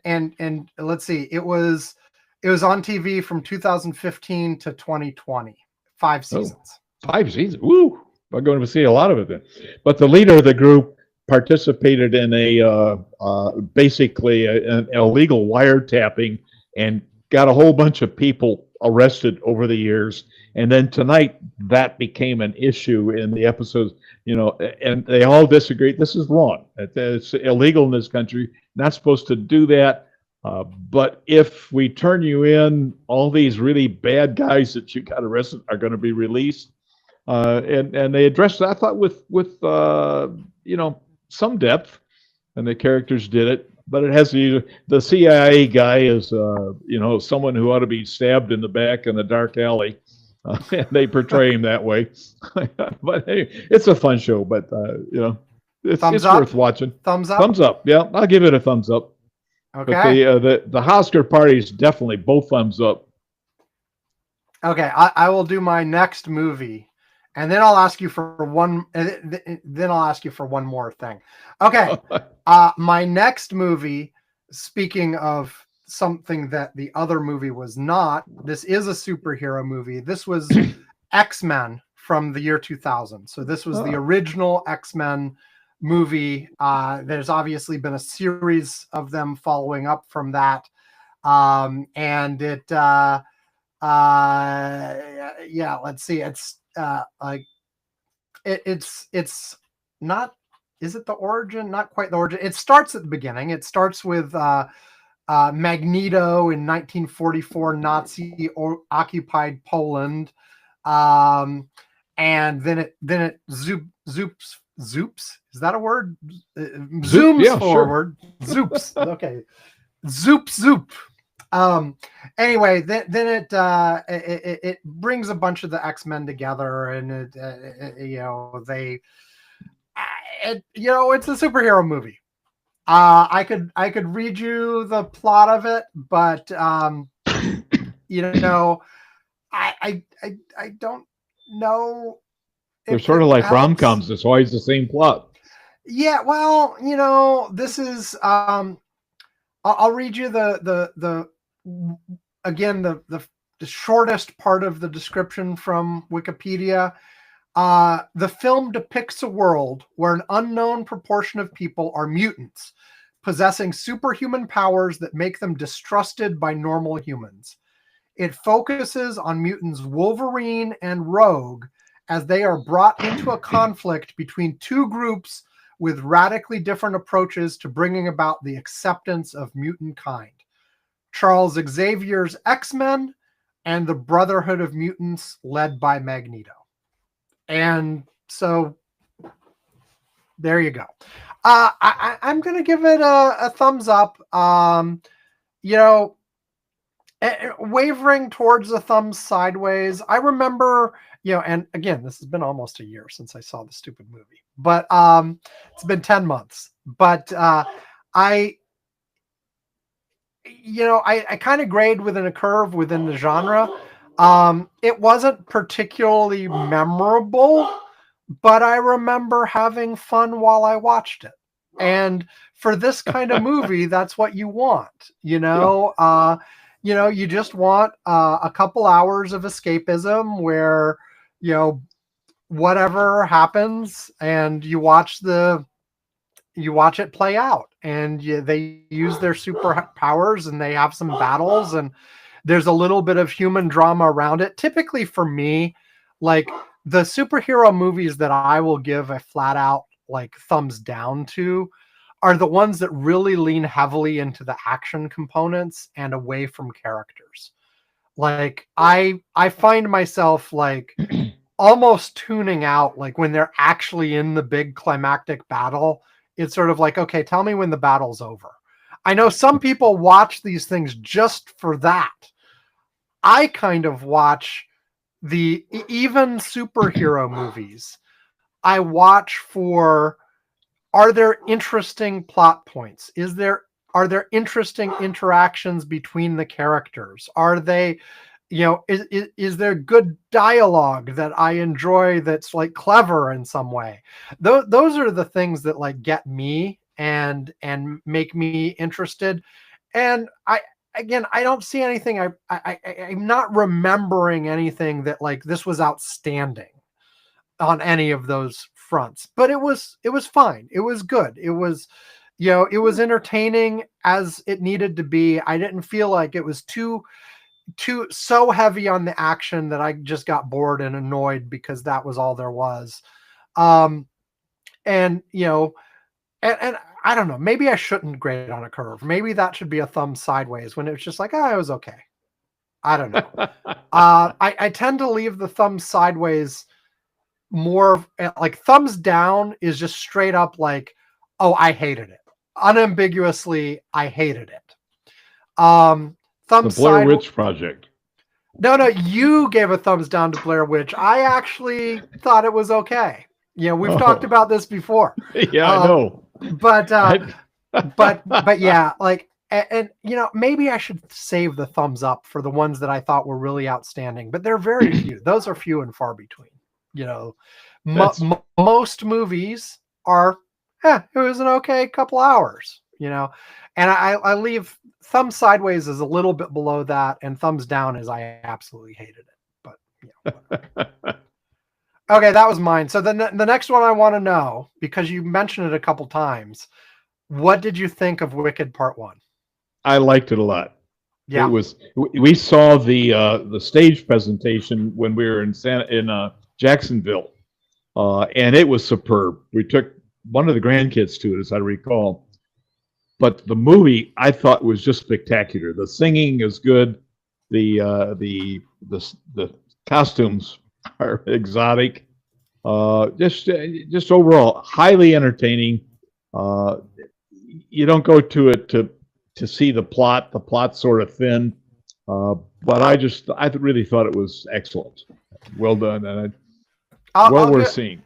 and let's see, it was on TV from 2015 to 2020, 5 seasons. 5 seasons, woo! I'm going to see a lot of it then. But the leader of the group participated in basically an illegal wiretapping and got a whole bunch of people arrested over the years. And then tonight that became an issue in the episodes, and they all disagreed. This is wrong. It's illegal in this country. Not supposed to do that. But if we turn you in, all these really bad guys that you got arrested are going to be released. And they addressed it, I thought, with some depth, and the characters did it. But it has to. The CIA guy is someone who ought to be stabbed in the back in a dark alley, and they portray him that way. But hey, it's a fun show. But it's worth watching. Thumbs up. Thumbs up. Yeah, I'll give it a thumbs up. Okay. But the Oscar party is definitely both thumbs up. Okay, I will do my next movie. And then I'll ask you for one. Then I'll ask you for one more thing. Okay. My next movie. Speaking of something that the other movie was not, this is a superhero movie. This was X-Men from the year 2000. So this was the original X-Men movie. There's obviously been a series of them following up from that, and it. Let's see. It's not. Is it the origin? Not quite the origin. It starts at the beginning. It starts with Magneto in 1944, Nazi occupied Poland, and then it zoops. Is that a word? Zooms forward. Sure. Zoops. Okay. Zoop. Anyway, then it brings a bunch of the X-Men together, and it's a superhero movie. I could read you the plot of it, but I don't know They're sort of like rom-coms. It's always the same plot. Yeah, well, this is I'll read you the again the shortest part of the description from Wikipedia. The film depicts a world where an unknown proportion of people are mutants, possessing superhuman powers that make them distrusted by normal humans. It focuses on mutants Wolverine and Rogue as they are brought into a conflict between two groups with radically different approaches to bringing about the acceptance of mutant kind. Charles Xavier's X-Men and the Brotherhood of Mutants led by Magneto. And so there you go. I'm going to give it a thumbs up. Wavering towards a thumb sideways. I remember, and again, this has been almost a year since I saw the stupid movie, but it's been 10 months. But I kind of grade within a curve within the genre. It wasn't particularly memorable, but I remember having fun while I watched it. And for this kind of movie, that's what you want, you just want a couple hours of escapism where, whatever happens and you watch it play out, and they use their superpowers and they have some battles and there's a little bit of human drama around it. Typically for me, like the superhero movies that I will give a flat out like thumbs down to are the ones that really lean heavily into the action components and away from characters. Like I find myself like almost tuning out, like when they're actually in the big climactic battle. It's sort of like, okay, tell me when the battle's over. I know some people watch these things just for that. I kind of watch even superhero movies. I watch for, are there interesting plot points? Are there interesting interactions between the characters? Are they, is there good dialogue that I enjoy that's like clever in some way? Those are the things that like get me and make me interested. And I don't see anything. I'm not remembering anything that like this was outstanding on any of those fronts, but it was fine. It was good. It was, it was entertaining as it needed to be. I didn't feel like it was too so heavy on the action that I just got bored and annoyed because that was all there was. And I don't know, maybe I shouldn't grade on a curve. Maybe that should be a thumb sideways when it was just like, it was okay. I don't know. I tend to leave the thumb sideways more like thumbs down is just straight up like, oh, I hated it. Unambiguously, I hated it. The Blair Witch Project. No, you gave a thumbs down to Blair Witch. I actually thought it was okay. We've talked about this before. Yeah, I know. But yeah, like, and maybe I should save the thumbs up for the ones that I thought were really outstanding, but they're very few. Those are few and far between. Most movies are, it was an okay couple hours, and I leave thumb sideways is a little bit below that, and thumbs down is I absolutely hated it. But okay, that was mine. So then the next one I want to know, because you mentioned it a couple times, what did you think of Wicked Part 1? I liked it a lot. Yeah, we saw the stage presentation when we were in Jacksonville, and it was superb. We took one of the grandkids to it, as I recall. But the movie, I thought, was just spectacular. The singing is good. The costumes are exotic. Just overall, highly entertaining. You don't go to it to see the plot. The plot's sort of thin. But I really thought it was excellent. Well done, and well worth seeing.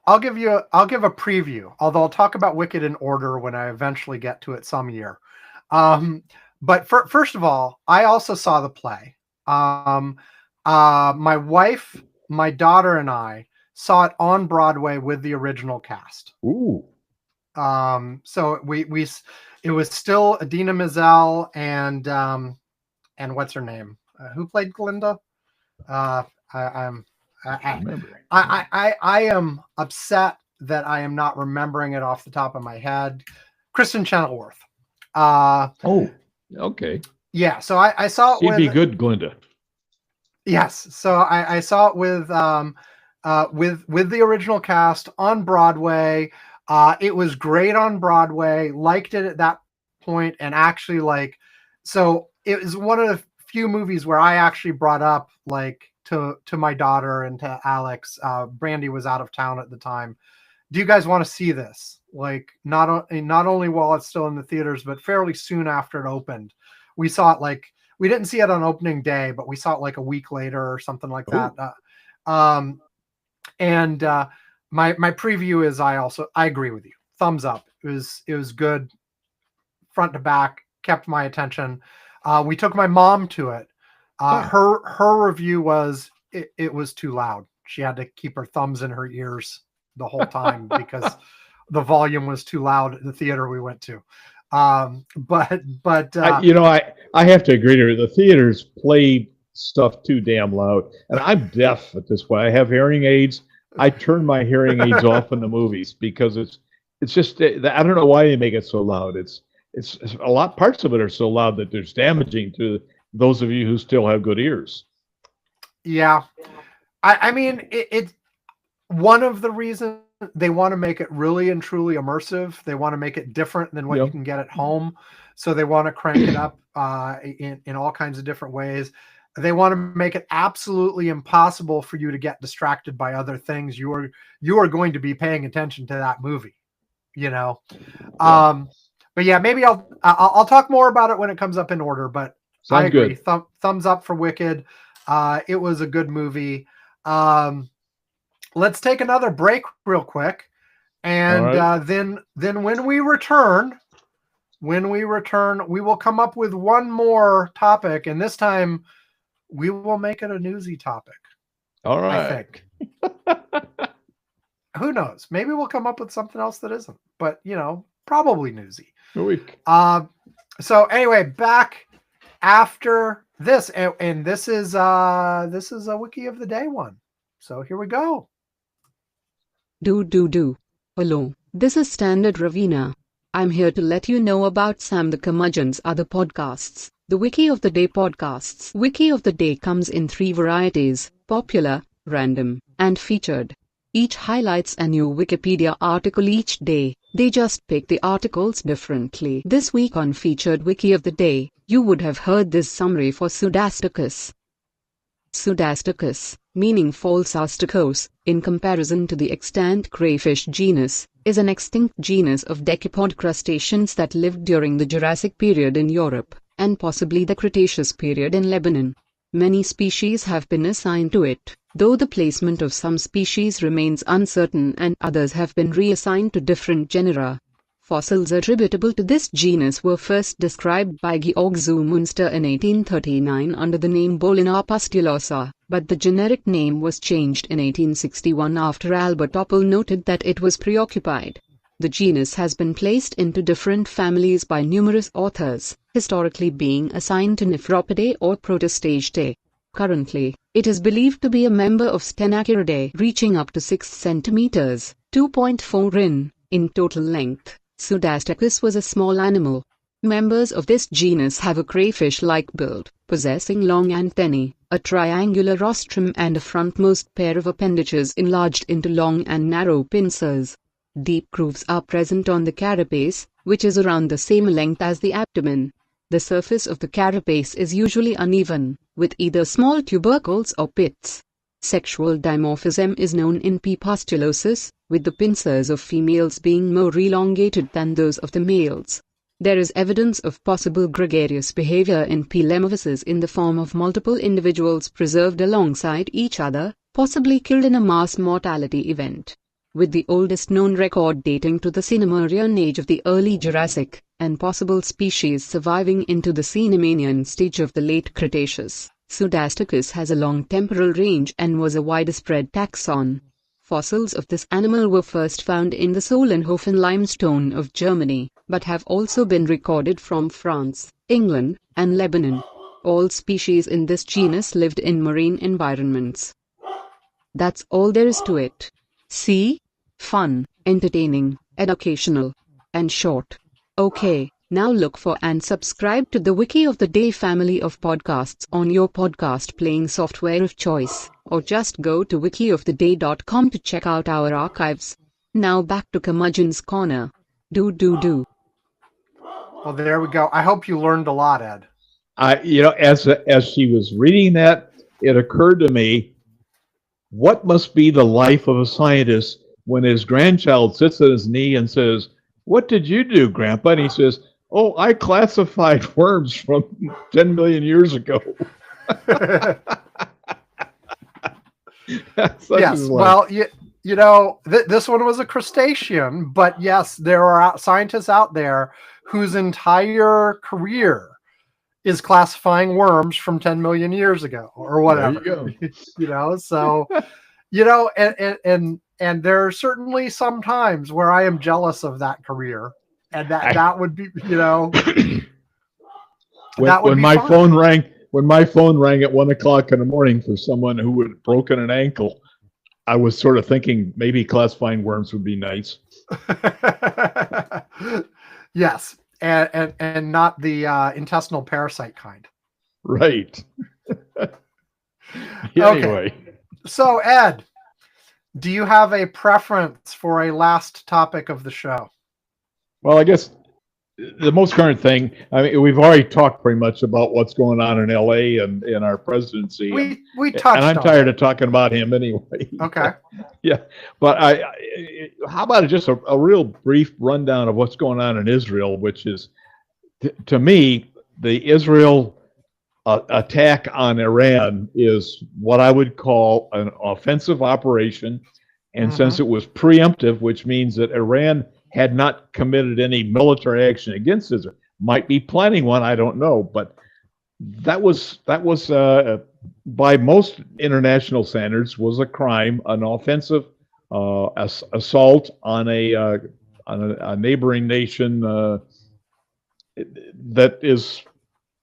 I'll give a preview, although I'll talk about Wicked in order when I eventually get to it some year. But first of all, I also saw the play. My wife, my daughter, and I saw it on Broadway with the original cast. Ooh. So it was still Idina Menzel and what's her name? Who played Glinda? I am upset that I am not remembering it off the top of my head. Kristen Chenoweth. Oh, okay. Yeah, so I saw it She'd with be good, Glinda. Yes, so I saw it with the original cast on Broadway. It was great on Broadway. Liked it at that point, and actually so it was one of the few movies where I actually brought up to my daughter and to Alex. Brandy was out of town at the time. Do you guys want to see this? Not only while it's still in the theaters, but fairly soon after it opened. We saw it we didn't see it on opening day, but we saw it a week later or something like that. My preview is I agree with you. Thumbs up. It was good, front to back, kept my attention. We took my mom to it. Her review was it was too loud. She had to keep her thumbs in her ears the whole time because the volume was too loud at the theater we went to. I have to agree to her. The theaters play stuff too damn loud, and I'm deaf at this point. I have hearing aids. I turn my hearing aids off in the movies because it's just I don't know why they make it so loud. It's a lot. Parts of it are so loud that it's damaging to those of you who still have good ears. Yeah, I mean it's one of the reasons. They want to make it really and truly immersive. They want to make it different than what you can get at home. So they want to crank it up in all kinds of different ways. They want to make it absolutely impossible for you to get distracted by other things. You are going to be paying attention to that movie, But yeah, maybe I'll talk more about it when it comes up in order. But Sounds I agree. Good. Thumbs up for Wicked. It was a good movie. Let's take another break real quick, and right. then when we return, we will come up with one more topic, and this time we will make it a newsy topic. All right. I think. Who knows? Maybe we'll come up with something else that isn't, but probably newsy. A week. So anyway, back after this, and this is a Wiki of the Day one. So here we go. Hello, this is Standard Ravina. I'm here to let you know about Sam the Curmudgeon's other podcasts, the Wiki of the Day podcasts. Wiki of the Day comes in 3 varieties: popular, random, and featured. Each highlights a new Wikipedia article each day. They just pick the articles differently. This week on Featured Wiki of the Day, you would have heard this summary for Pseudastacus. Pseudastacus, meaning false astacos, in comparison to the extant crayfish genus, is an extinct genus of decapod crustaceans that lived during the Jurassic period in Europe, and possibly the Cretaceous period in Lebanon. Many species have been assigned to it, though the placement of some species remains uncertain and others have been reassigned to different genera. Fossils attributable to this genus were first described by Georg Zumünster in 1839 under the name Bolina pustulosa, but the generic name was changed in 1861 after Albert Oppel noted that it was preoccupied. The genus has been placed into different families by numerous authors, historically being assigned to Nephropidae or Protostagetae. Currently, it is believed to be a member of Stenaceridae, reaching up to 6 centimeters, 2.4 in total length. Pseudastacus was a small animal. Members of this genus have a crayfish-like build, possessing long antennae, a triangular rostrum and a frontmost pair of appendages enlarged into long and narrow pincers. Deep grooves are present on the carapace, which is around the same length as the abdomen. The surface of the carapace is usually uneven, with either small tubercles or pits. Sexual dimorphism is known in P. pustulosus, with the pincers of females being more elongated than those of the males. There is evidence of possible gregarious behavior in P. lemnivosus in the form of multiple individuals preserved alongside each other, possibly killed in a mass mortality event. With the oldest known record dating to the Cenomurian age of the early Jurassic, and possible species surviving into the Cenomanian stage of the late Cretaceous, Pseudastacus has a long temporal range and was a widespread taxon. Fossils of this animal were first found in the Solenhofen limestone of Germany, but have also been recorded from France, England, and Lebanon. All species in this genus lived in marine environments. That's all there is to it. See? Fun, entertaining, educational, and short. Okay, now look for and subscribe to the Wiki of the Day family of podcasts on your podcast playing software of choice, or just go to wikioftheday.com to check out our archives. Now back to Curmudgeon's Corner. Do. Well, there we go. I hope you learned a lot, Ed. As she was reading that, it occurred to me, what must be the life of a scientist when his grandchild sits on his knee and says, "What did you do, Grandpa?" And he says, "Oh, I classified worms from 10 million years ago." Yes, well, this one was a crustacean, but yes, there are scientists out there whose entire career is classifying worms from 10 million years ago or whatever. There you go. So, and there are certainly some times where I am jealous of that career, and that would be, when my phone rang at 1 o'clock in the morning for someone who had broken an ankle, I was sort of thinking maybe classifying worms would be nice. Yes. And not the intestinal parasite kind. Right. Anyway. Okay. So, Ed, do you have a preference for a last topic of the show? Well, I guess the most current thing, I mean, we've already talked pretty much about what's going on in LA and in our presidency. We touched on it. And I'm tired of talking about him anyway. Okay. Yeah. But how about just a real brief rundown of what's going on in Israel, which is, to me, the Israel attack on Iran is what I would call an offensive operation. And since it was preemptive, which means that Iran had not committed any military action against Israel, might be planning one, I don't know, but that was by most international standards was a crime, an offensive assault on a neighboring nation that is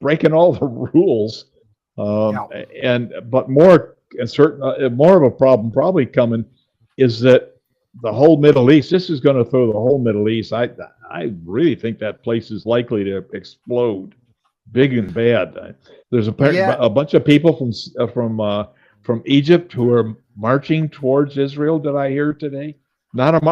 breaking all the rules, but more of a problem probably coming is that the whole Middle East, this is going to throw the whole Middle East. I really think that place is likely to explode, big and bad. There's a bunch of people from Egypt who are marching towards Israel. Did I hear today? Not an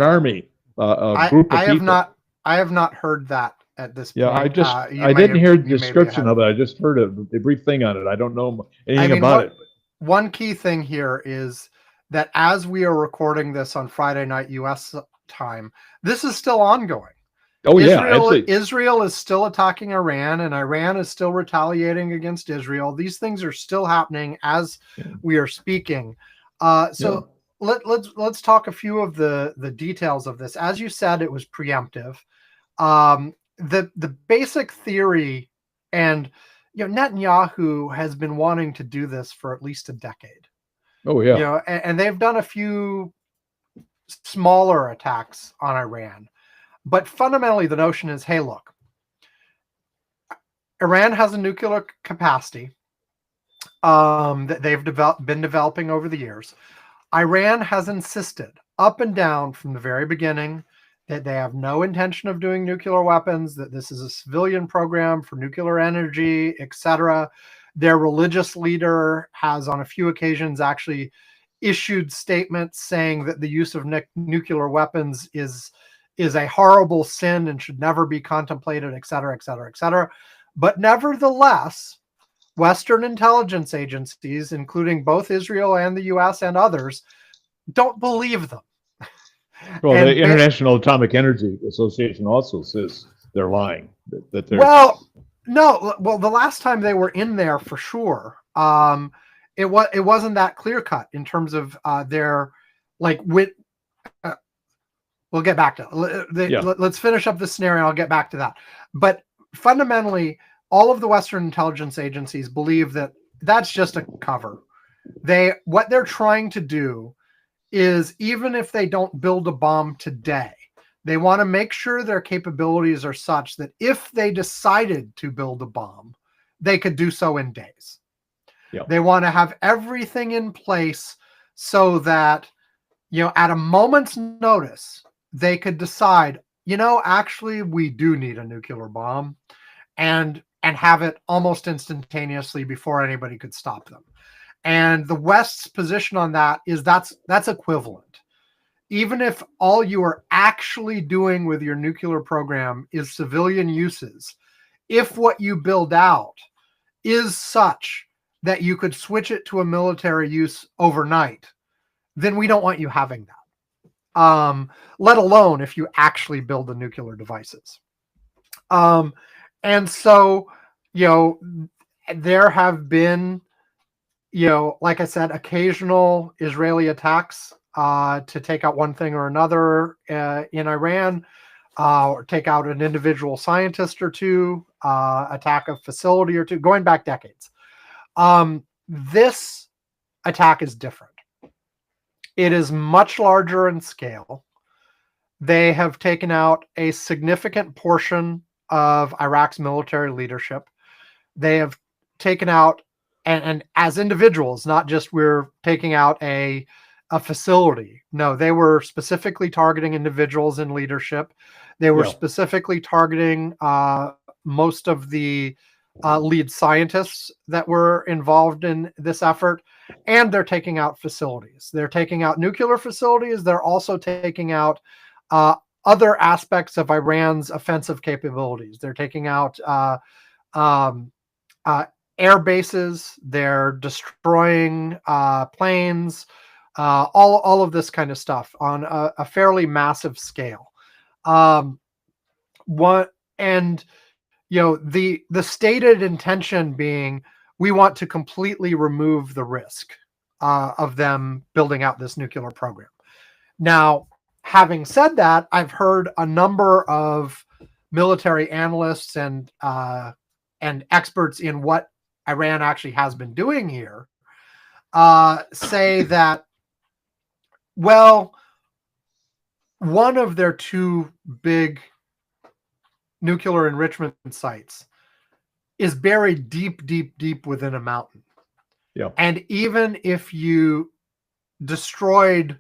army. A group of people. I have not heard that at this point. Yeah, I didn't hear the description of it. I just heard a brief thing on it. I don't know anything about it. One key thing here is that as we are recording this on Friday night U.S. time, this is still ongoing. Oh, Israel is still attacking Iran, and Iran is still retaliating against Israel. These things are still happening as we are speaking. Let's talk a few of the details of this. As you said, it was preemptive. The basic theory, and Netanyahu has been wanting to do this for at least a decade. Oh, yeah. And they've done a few smaller attacks on Iran. But fundamentally, the notion is, hey, look, Iran has a nuclear capacity that they've been developing over the years. Iran has insisted up and down from the very beginning that they have no intention of doing nuclear weapons, that this is a civilian program for nuclear energy, etc. Their religious leader has on a few occasions actually issued statements saying that the use of nuclear weapons is a horrible sin and should never be contemplated, etc., etc., etc. But nevertheless, Western intelligence agencies, including both Israel and the U.S. and others, don't believe them. Well, the International Atomic Energy Association also says they're lying. That they're No, well, the last time they were in there for sure, it wasn't that clear cut in terms of their we'll get back to it. Let's finish up this scenario. I'll get back to that. But fundamentally, all of the Western intelligence agencies believe that that's just a cover. What they're trying to do is even if they don't build a bomb today, they want to make sure their capabilities are such that if they decided to build a bomb, they could do so in days. Yep. They want to have everything in place so that, at a moment's notice, they could decide, actually, we do need a nuclear bomb, and have it almost instantaneously before anybody could stop them. And the West's position on that is that's equivalent. Even if all you are actually doing with your nuclear program is civilian uses, if what you build out is such that you could switch it to a military use overnight, then we don't want you having that. Let alone if you actually build the nuclear devices. And so, there have been, like I said, occasional Israeli attacks to take out one thing or another in Iran, or take out an individual scientist or two, attack a facility or two, going back decades. This attack is different. It is much larger in scale. They have taken out a significant portion of Iraq's military leadership. They have taken out, and as individuals, not just we're taking out a facility. No, they were specifically targeting individuals in leadership. They were specifically targeting most of the lead scientists that were involved in this effort, and they're taking out facilities. They're taking out nuclear facilities. They're also taking out other aspects of Iran's offensive capabilities. They're taking out air bases. They're destroying planes, all of this kind of stuff on a fairly massive scale. The stated intention being, we want to completely remove the risk of them building out this nuclear program. Now, having said that, I've heard a number of military analysts and experts in what Iran actually has been doing here say that, well, one of their two big nuclear enrichment sites is buried deep, deep, deep within a mountain. Yep. And even if you destroyed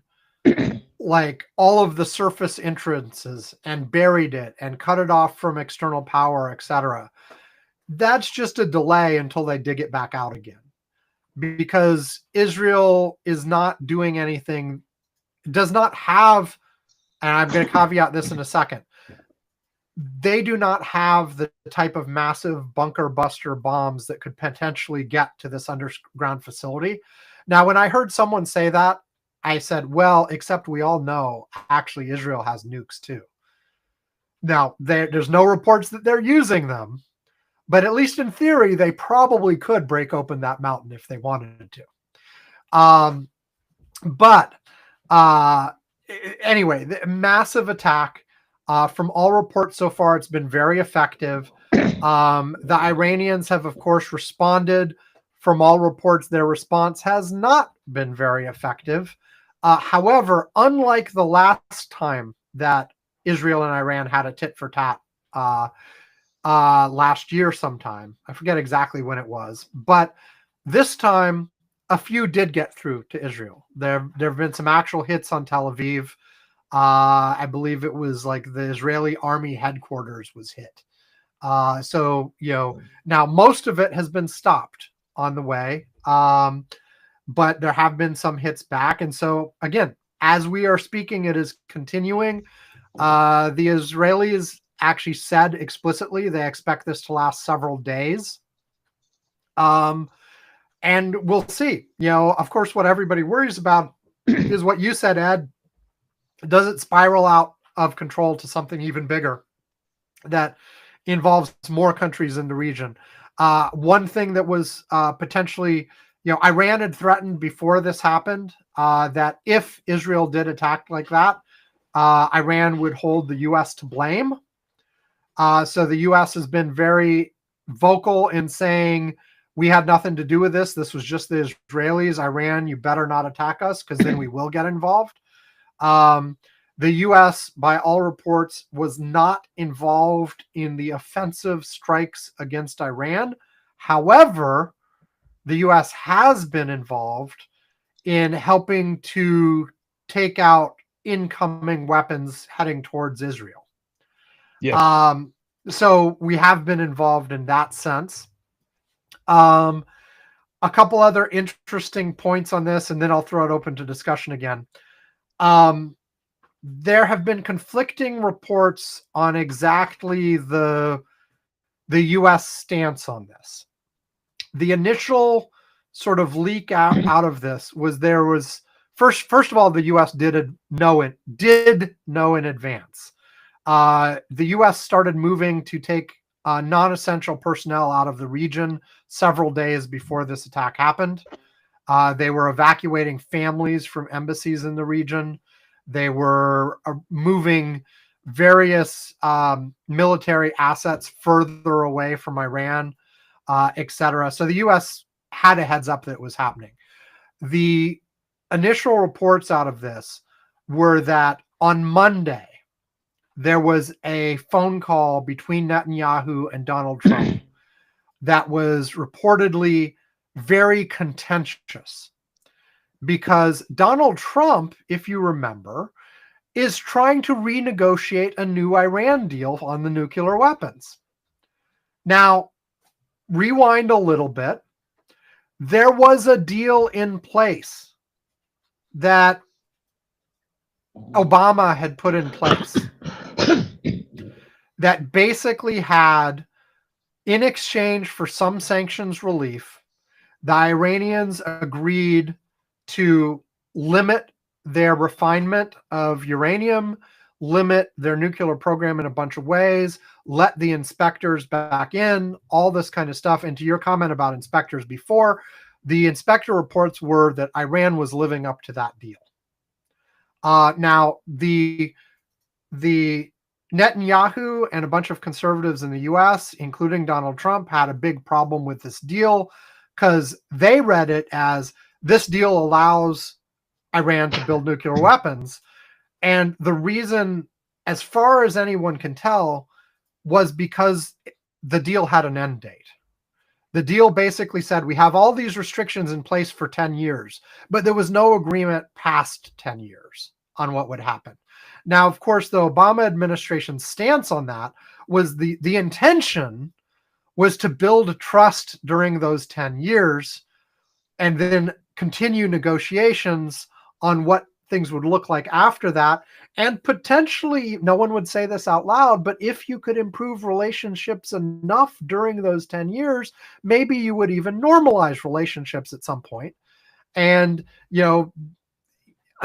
like all of the surface entrances and buried it and cut it off from external power, etc., that's just a delay until they dig it back out again. Because Israel is not doing anything, does not have, and I'm going to caveat this in a second, they do not have the type of massive bunker buster bombs that could potentially get to this underground facility. Now, when I heard someone say that, I said, well, except we all know actually Israel has nukes too. Now, there's no reports that they're using them, but at least in theory, they probably could break open that mountain if they wanted to. Anyway, the massive attack. From all reports so far, it's been very effective. The Iranians have, of course, responded. From all reports, their response has not been very effective. However, unlike the last time that Israel and Iran had a tit for tat last year sometime, I forget exactly when it was, but this time a few did get through to Israel. There have been some actual hits on Tel Aviv. I believe it was like the Israeli army headquarters was hit. So, now most of it has been stopped on the way. But there have been some hits back. And so, again, as we are speaking, it is continuing. The Israelis actually said explicitly they expect this to last several days. And we'll see. Of course, what everybody worries about is what you said, Ed. Does it spiral out of control to something even bigger that involves more countries in the region? One thing that was potentially, Iran had threatened before this happened that if Israel did attack like that, Iran would hold the U.S. to blame. So the U.S. has been very vocal in saying, we had nothing to do with this. This was just the Israelis. Iran, you better not attack us because then we will get involved. The U.S., by all reports, was not involved in the offensive strikes against Iran. However, the U.S. has been involved in helping to take out incoming weapons heading towards Israel. Yes. So we have been involved in that sense. A couple other interesting points on this, and then I'll throw it open to discussion again. There have been conflicting reports on exactly the U.S. stance on this. The initial sort of leak out of this was there was first of all, the U.S. did know in advance. The U.S. started moving to take non-essential personnel out of the region several days before this attack happened. They were evacuating families from embassies in the region. They were moving various military assets further away from Iran, etc. So the U.S. had a heads up that it was happening. The initial reports out of this were that on Monday, there was a phone call between Netanyahu and Donald Trump that was reportedly very contentious because Donald Trump, if you remember, is trying to renegotiate a new Iran deal on the nuclear weapons. Now, rewind a little bit. There was a deal in place that Obama had put in place that basically had, in exchange for some sanctions relief, the Iranians agreed to limit their refinement of uranium, limit their nuclear program in a bunch of ways, let the inspectors back in, all this kind of stuff. And to your comment about inspectors before, the inspector reports were that Iran was living up to that deal. Now, the Netanyahu and a bunch of conservatives in the U.S., including Donald Trump, had a big problem with this deal because they read it as this deal allows Iran to build nuclear weapons. And the reason, as far as anyone can tell, was because the deal had an end date. The deal basically said we have all these restrictions in place for 10 years, but there was no agreement past 10 years on what would happen. Now, of course, the Obama administration's stance on that was the intention was to build trust during those 10 years and then continue negotiations on what things would look like after that. And potentially, no one would say this out loud, but if you could improve relationships enough during those 10 years, maybe you would even normalize relationships at some point and,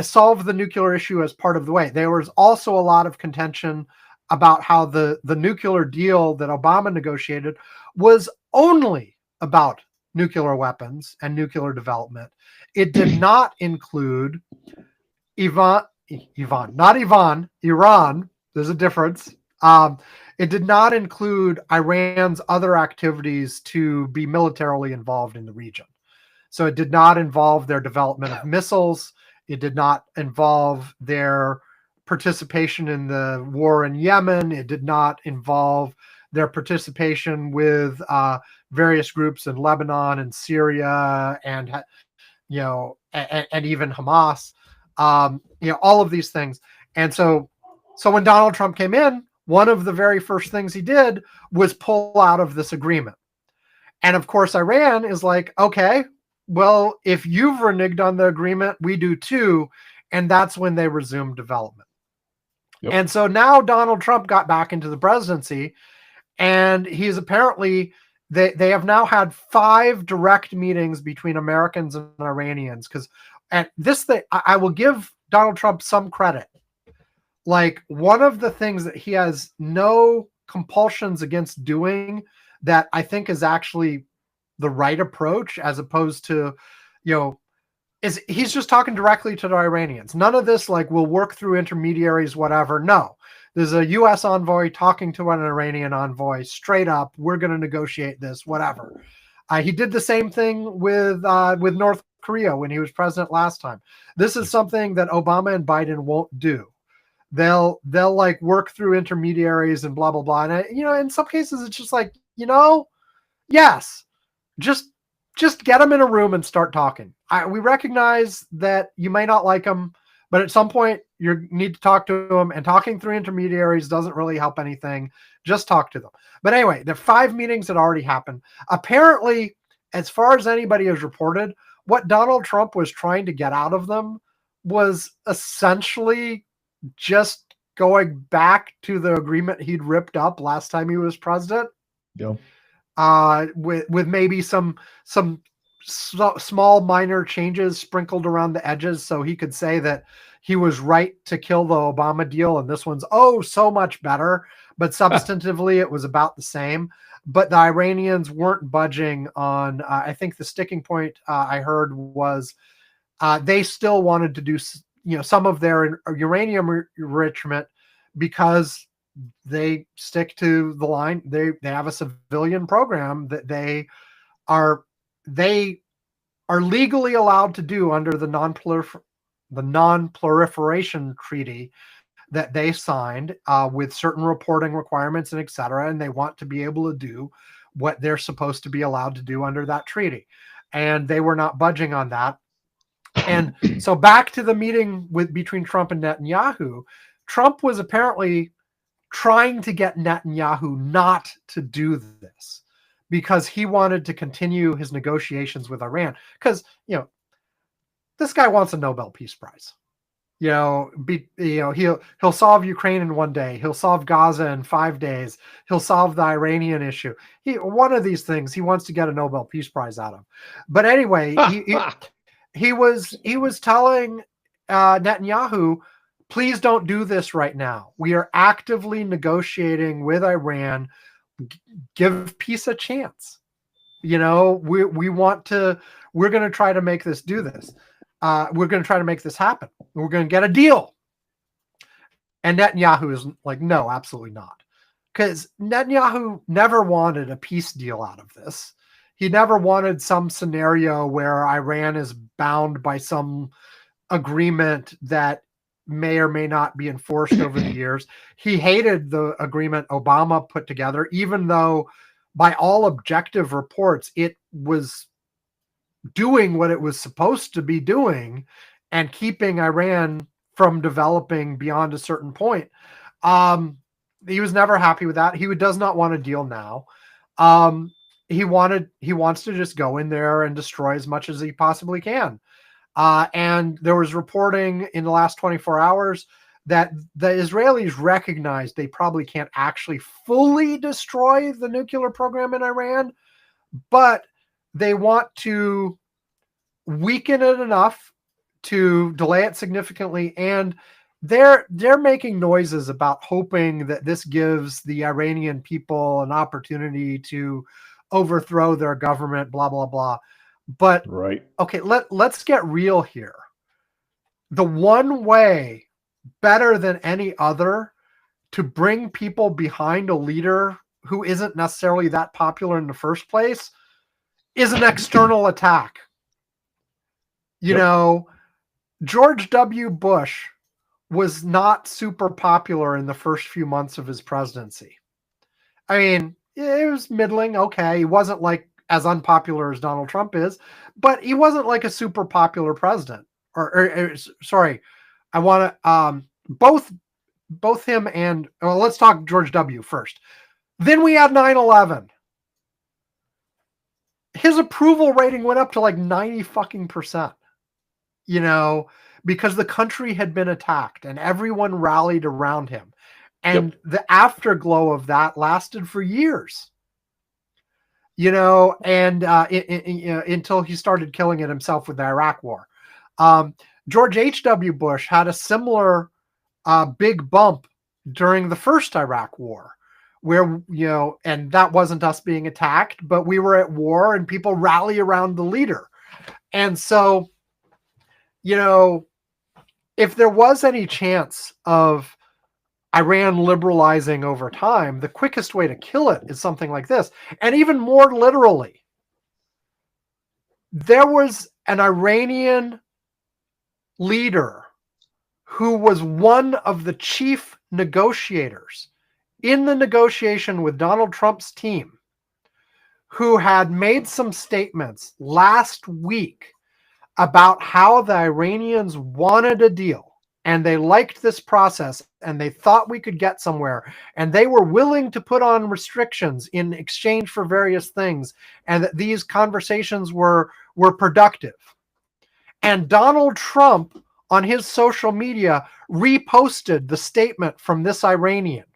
solve the nuclear issue as part of the way. There was also a lot of contention about how the nuclear deal that Obama negotiated was only about nuclear weapons and nuclear development. It did not include Iran. There's a difference. It did not include Iran's other activities to be militarily involved in the region. So it did not involve their development of missiles. It did not involve their participation in the war in Yemen. It did not involve their participation with various groups in Lebanon and Syria and even Hamas. All of these things. And so when Donald Trump came in, one of the very first things he did was pull out of this agreement. And of course, Iran is like, okay, well, if you've reneged on the agreement, we do too. And that's when they resumed development. Yep. And so now Donald Trump got back into the presidency, and he's apparently, they have now had 5 direct meetings between Americans and Iranians. Because at this thing, I will give Donald Trump some credit. Like, one of the things that he has no compulsions against doing that I think is actually the right approach, as opposed to, is he's just talking directly to the Iranians. None of this, like, we'll work through intermediaries, whatever. No, there's a U.S. envoy talking to an Iranian envoy straight up. We're going to negotiate this, whatever. He did the same thing with North Korea when he was president last time. This is something that Obama and Biden won't do. They'll like work through intermediaries and blah blah blah. And in some cases it's just like, yes, just get them in a room and start talking. We recognize that you may not like them, but at some point you need to talk to them, and talking through intermediaries doesn't really help anything. Just talk to them. But anyway, the 5 meetings that already happened. Apparently, as far as anybody has reported, what Donald Trump was trying to get out of them was essentially just going back to the agreement he'd ripped up last time he was president. Yeah. With maybe some small minor changes sprinkled around the edges, so he could say that he was right to kill the Obama deal and this one's so much better, but substantively it was about the same. But the Iranians weren't budging on I think the sticking point I heard was they still wanted to do some of their uranium enrichment because they stick to the line. They have a civilian program that they are legally allowed to do under the non-proliferation treaty that they signed with certain reporting requirements and et cetera. And they want to be able to do what they're supposed to be allowed to do under that treaty. And they were not budging on that. And so back to the meeting between Trump and Netanyahu, Trump was apparently trying to get Netanyahu not to do this because he wanted to continue his negotiations with Iran. Because, this guy wants a Nobel Peace Prize. He'll solve Ukraine in 1 day. He'll solve Gaza in 5 days. He'll solve the Iranian issue. One of these things he wants to get a Nobel Peace Prize out of. But anyway, he was telling Netanyahu, please don't do this right now. We are actively negotiating with Iran. Give peace a chance. We're going to try to make this do this. We're going to try to make this happen. We're going to get a deal. And Netanyahu is like, no, absolutely not. Because Netanyahu never wanted a peace deal out of this. He never wanted some scenario where Iran is bound by some agreement that may or may not be enforced over the years. He hated the agreement Obama put together, even though by all objective reports, it was doing what it was supposed to be doing and keeping Iran from developing beyond a certain point. He was never happy with that. He does not want a deal now. He wants to just go in there and destroy as much as he possibly can. And there was reporting in the last 24 hours that the Israelis recognized they probably can't actually fully destroy the nuclear program in Iran, but they want to weaken it enough to delay it significantly. And they're making noises about hoping that this gives the Iranian people an opportunity to overthrow their government, blah, blah, blah. But right. Okay, let's get real here. The one way, better than any other, to bring people behind a leader who isn't necessarily that popular in the first place is an external attack. George W. Bush was not super popular in the first few months of his presidency. I mean, it was middling. Okay, he wasn't like as unpopular as Donald Trump is, but he wasn't like a super popular president. Sorry, I want to both him and let's talk George W. first. Then we had 9/11. His approval rating went up to like 90% because the country had been attacked and everyone rallied around him. And the afterglow of that lasted for years. Until he started killing it himself with the Iraq War. George H.W. Bush had a similar big bump during the first Iraq War, where, and that wasn't us being attacked, but we were at war and people rally around the leader. And so, if there was any chance of Iran liberalizing over time, the quickest way to kill it is something like this. And even more literally, There was an Iranian leader who was one of the chief negotiators in the negotiation with Donald Trump's team, who had made some statements last week about how the Iranians wanted a deal and they liked this process and they thought we could get somewhere and they were willing to put on restrictions in exchange for various things, and that these conversations were productive. And Donald Trump on his social media reposted the statement from this Iranian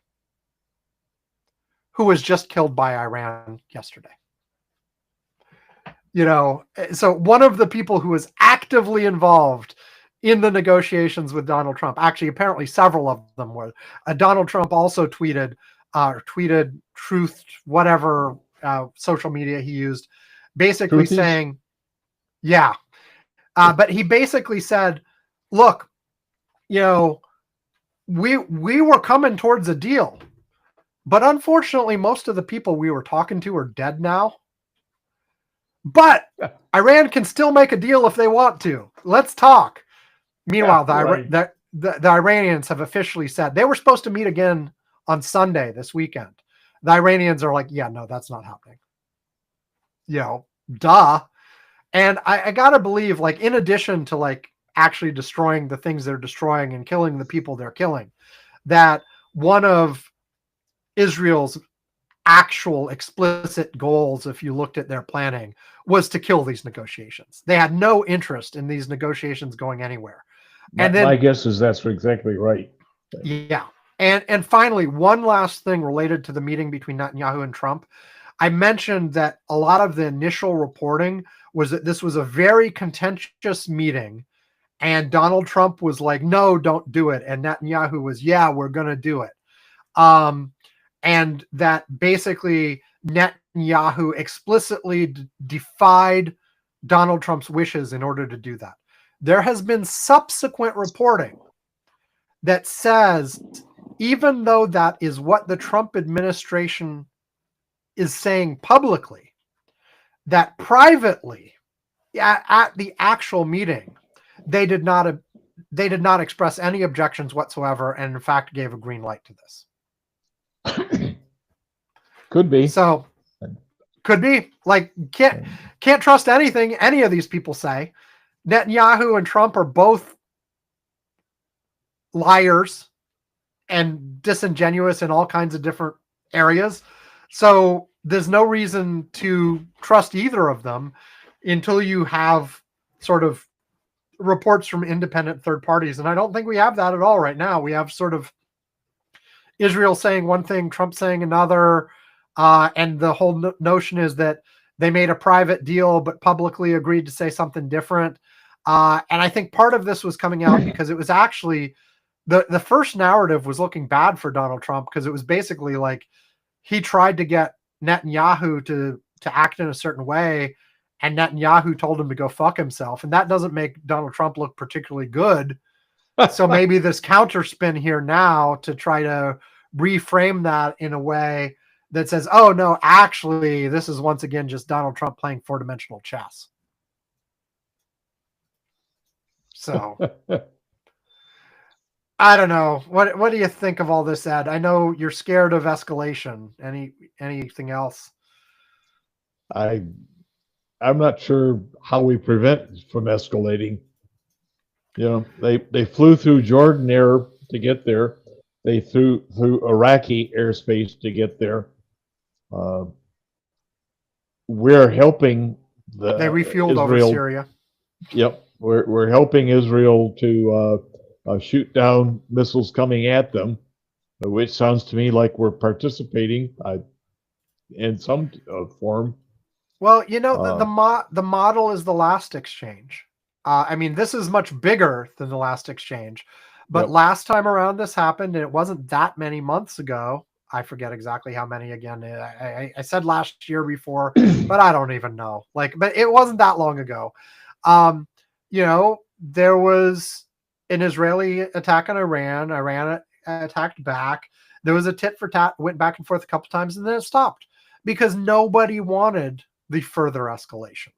who was just killed by Iran yesterday. You know, so one of the people who was actively involved in the negotiations with Donald Trump, actually, apparently several of them were. Donald Trump also tweeted truth, whatever social media he used, basically Truthies? saying, yeah. But he basically said, look, you know, we were coming towards a deal, but unfortunately, most of the people we were talking to are dead now. But Iran can still make a deal if they want to. Let's talk. Meanwhile, the Iranians have officially said they were supposed to meet again on Sunday this weekend. The Iranians are like, yeah, no, that's not happening. You know, duh. And I gotta believe, like, in addition to like actually destroying the things they're destroying and killing the people they're killing, that one of Israel's actual explicit goals, if you looked at their planning, was to kill these negotiations. They had no interest in these negotiations going anywhere. And then my guess is that's exactly right. yeah. And finally, one last thing related to the meeting between Netanyahu and Trump. I mentioned that a lot of the initial reporting was that this was a very contentious meeting, and Donald Trump was like, no, don't do it. And Netanyahu was, yeah, we're going to do it. And that basically Netanyahu explicitly defied Donald Trump's wishes in order to do that. There has been subsequent reporting that says, even though that is what the Trump administration is saying publicly, that privately at the actual meeting, they did not express any objections whatsoever, and in fact gave a green light to this. Could be. So could be. Like, can't trust anything any of these people say. Netanyahu and Trump are both liars and disingenuous in all kinds of different areas. So there's no reason to trust either of them until you have sort of reports from independent third parties. And I don't think we have that at all right now. We have sort of Israel saying one thing, Trump saying another. And the whole notion is that they made a private deal, but publicly agreed to say something different. And I think part of this was coming out because it was actually the first narrative was looking bad for Donald Trump, because it was basically like he tried to get Netanyahu to act in a certain way, and Netanyahu told him to go fuck himself. And that doesn't make Donald Trump look particularly good. So maybe this counterspin here now to try to reframe that in a way that says, oh, no, actually, this is once again just Donald Trump playing four-dimensional chess. So I don't know. What do you think of all this, Ed? I know you're scared of escalation. Anything else? I'm not sure how we prevent from escalating. You know, they flew through Jordan air to get there. They flew through Iraqi airspace to get there. We're helping They refueled Israel. over Syria. Yep, we're helping Israel to shoot down missiles coming at them, which sounds to me like we're participating in some form. Well, you know, the model is the last exchange. I mean, this is much bigger than the last exchange, but last time around this happened, and it wasn't that many months ago. I forget exactly how many again. I said last year before, but I don't even know. But it wasn't that long ago. You know, there was an Israeli attack on Iran. Iran attacked back. There was a tit for tat, went back and forth a couple times, and then it stopped because nobody wanted the further escalation.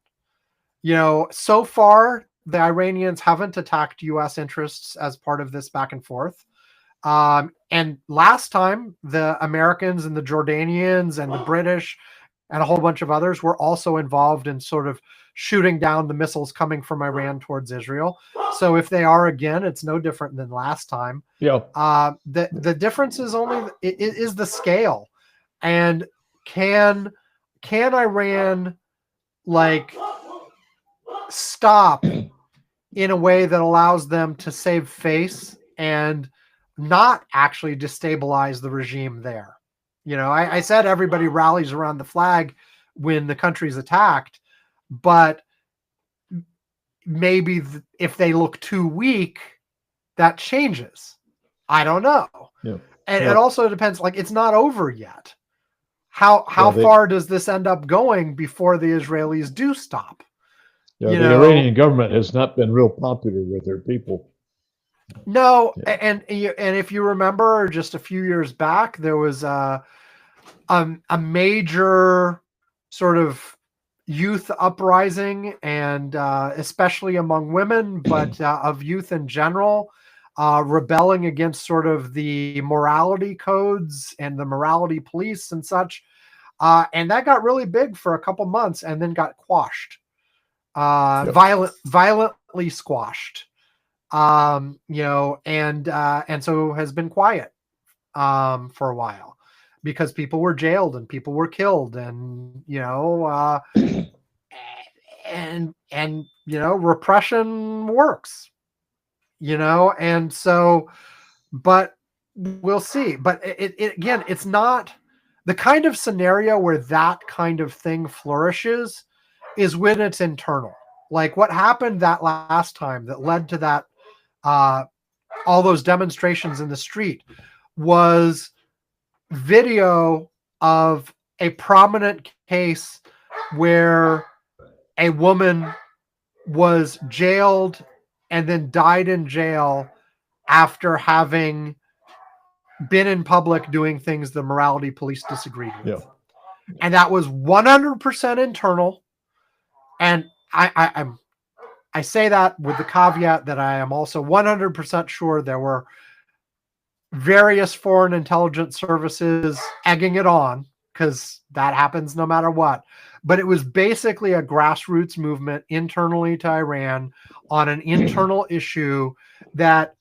So far, the Iranians haven't attacked U.S. interests as part of this back and forth. And last time, the Americans and the Jordanians and the British and a whole bunch of others were also involved in sort of shooting down the missiles coming from Iran towards Israel. So if they are again, it's no different than last time. Yeah. The difference is only is the scale, and can Iran like stop in a way that allows them to save face and not actually destabilize the regime there. I said everybody rallies around the flag when the country's attacked, but maybe if they look too weak, that changes. I don't know. Yeah. And it also depends, like, it's not over yet. How far does this end up going before the Israelis do stop? The Iranian government has not been real popular with their people. No, and if you remember, just a few years back, there was a major sort of youth uprising, and especially among women, but of youth in general, rebelling against sort of the morality codes and the morality police and such. And that got really big for a couple months and then got quashed, violently squashed. And so has been quiet for a while because people were jailed and people were killed, and repression works, and so, but we'll see. But it again, it's not the kind of scenario where that kind of thing flourishes is when it's internal. Like what happened that last time that led to that, all those demonstrations in the street, was video of a prominent case where a woman was jailed and then died in jail after having been in public doing things the morality police disagreed with. Yeah. And that was 100% internal. And I say that with the caveat that I am also 100% sure there were various foreign intelligence services egging it on, because that happens no matter what. But it was basically a grassroots movement internally to Iran on an internal issue that,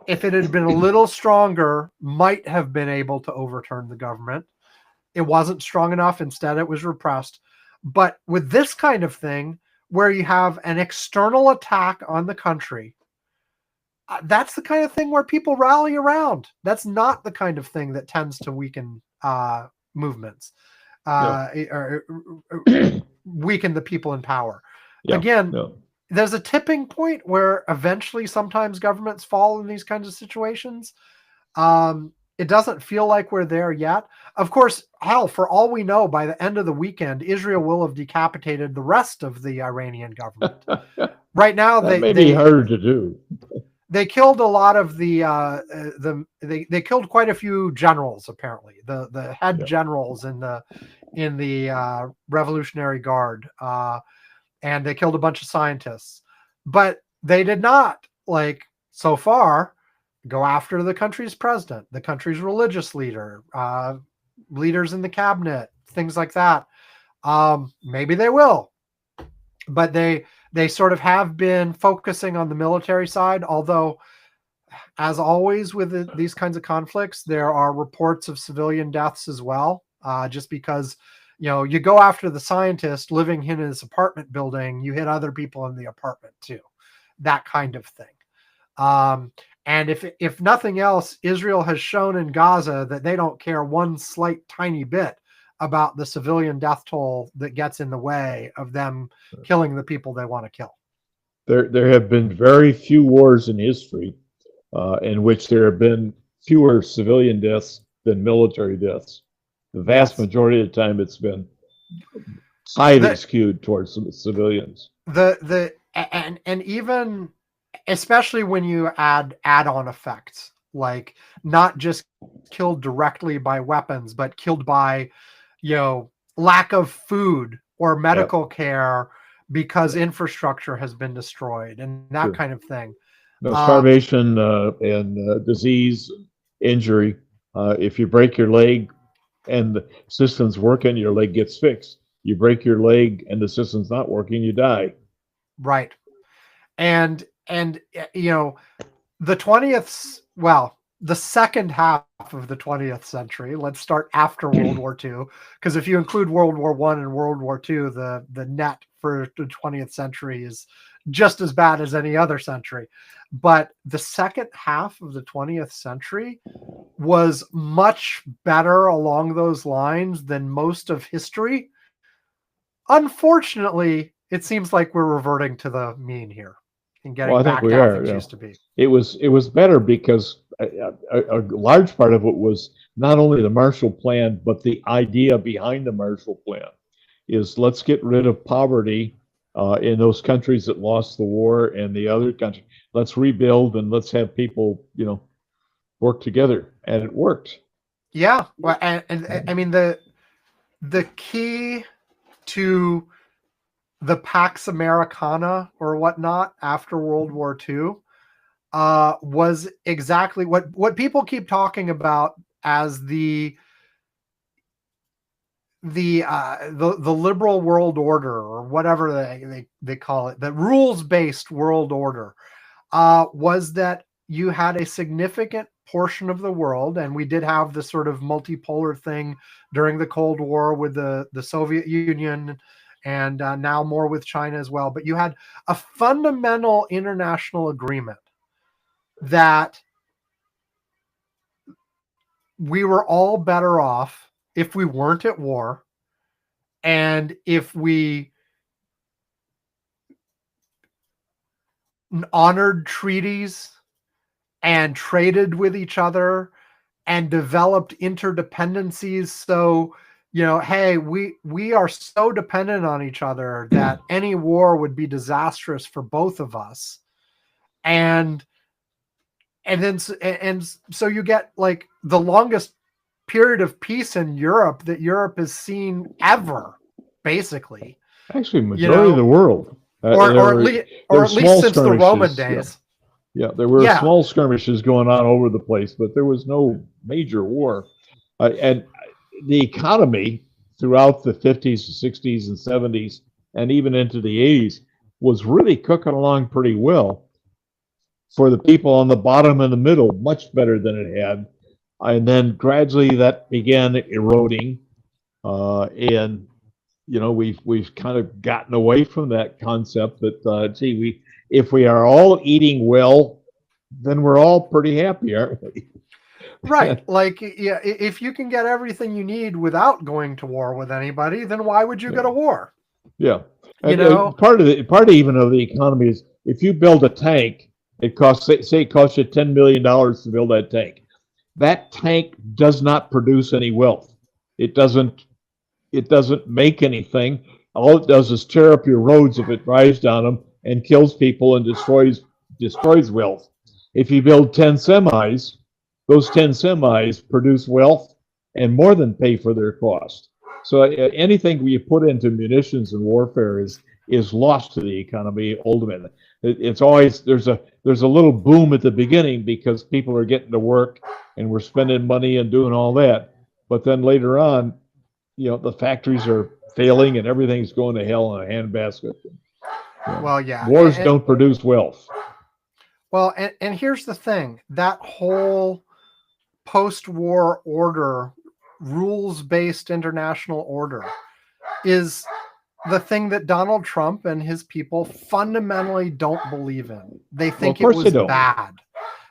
if it had been a little stronger, might have been able to overturn the government. It wasn't strong enough. Instead, it was repressed. But with this kind of thing, where you have an external attack on the country, that's the kind of thing where people rally around. That's not the kind of thing that tends to weaken movements, or weaken the people in power. Again, there's a tipping point where eventually sometimes governments fall in these kinds of situations. It doesn't feel like we're there yet. Of course, hell, for all we know, by the end of the weekend, Israel will have decapitated the rest of the Iranian government. Right now, that may be harder to do. They killed a lot of they killed quite a few generals, apparently, the head generals in the Revolutionary Guard, and they killed a bunch of scientists. But they did not, like, so far, go after the country's president, the country's religious leader, leaders in the cabinet, things like that. Maybe they will, but they sort of have been focusing on the military side. Although, as always with these kinds of conflicts, there are reports of civilian deaths as well. Just because, you go after the scientist living in his apartment building, you hit other people in the apartment too, that kind of thing. And if nothing else, Israel has shown in Gaza that they don't care one slight tiny bit about the civilian death toll that gets in the way of them killing the people they want to kill. There have been very few wars in history in which there have been fewer civilian deaths than military deaths. The vast majority of the time, it's been highly skewed towards civilians. And even, especially when you add on effects, like not just killed directly by weapons, but killed by, lack of food or medical care, because infrastructure has been destroyed and that Sure. kind of thing. No, starvation and disease, injury. If you break your leg and the system's working, your leg gets fixed. You break your leg and the system's not working, you die. Right. And you know, the 20th, well, the second half of the 20th century, let's start after World War II, because if you include World War I and World War II, the net for the 20th century is just as bad as any other century. But the second half of the 20th century was much better along those lines than most of history. Unfortunately, it seems like we're reverting to the mean here and getting Well, I think back we to how are. things Yeah. used to be. It was better because a large part of it was not only the Marshall Plan, but the idea behind the Marshall Plan is let's get rid of poverty in those countries that lost the war and the other countries. Let's rebuild and let's have people, work together, and it worked. Yeah, well, and I mean the key to the Pax Americana or whatnot after World War II was exactly what people keep talking about as the liberal world order, or whatever they call it, the rules-based world order, was that you had a significant portion of the world, and we did have the sort of multipolar thing during the Cold War with the Soviet Union, and now more with China as well. But you had a fundamental international agreement that we were all better off if we weren't at war, and if we honored treaties and traded with each other and developed interdependencies. So, hey, we are so dependent on each other that any war would be disastrous for both of us. And so you get like the longest period of peace in Europe that Europe has seen ever, basically. Actually, majority of the world. Or at least since the Roman days. Yeah, there were small skirmishes going on over the place, but there was no major war. And the economy throughout the 50s, 60s, and 70s, and even into the 80s was really cooking along pretty well for the people on the bottom and the middle, much better than it had. And then gradually that began eroding, and we've kind of gotten away from that concept that if we are all eating well, then we're all pretty happy, aren't we? Right. Like, yeah, if you can get everything you need without going to war with anybody, then why would you go to war? Yeah. Part of the economy is if you build a tank, it costs you $10 million to build that tank. That tank does not produce any wealth. It doesn't make anything. All it does is tear up your roads if it drives down them and kills people and destroys wealth. If you build 10 semis, those 10 semis produce wealth and more than pay for their cost. So anything you put into munitions and warfare is lost to the economy ultimately. It's always there's a little boom at the beginning because people are getting to work and we're spending money and doing all that. But then later on, the factories are failing and everything's going to hell in a handbasket. Well, yeah. Wars don't produce wealth. Well, and here's the thing. That whole post-war order, rules-based international order, is the thing that Donald Trump and his people fundamentally don't believe in. They think it was bad.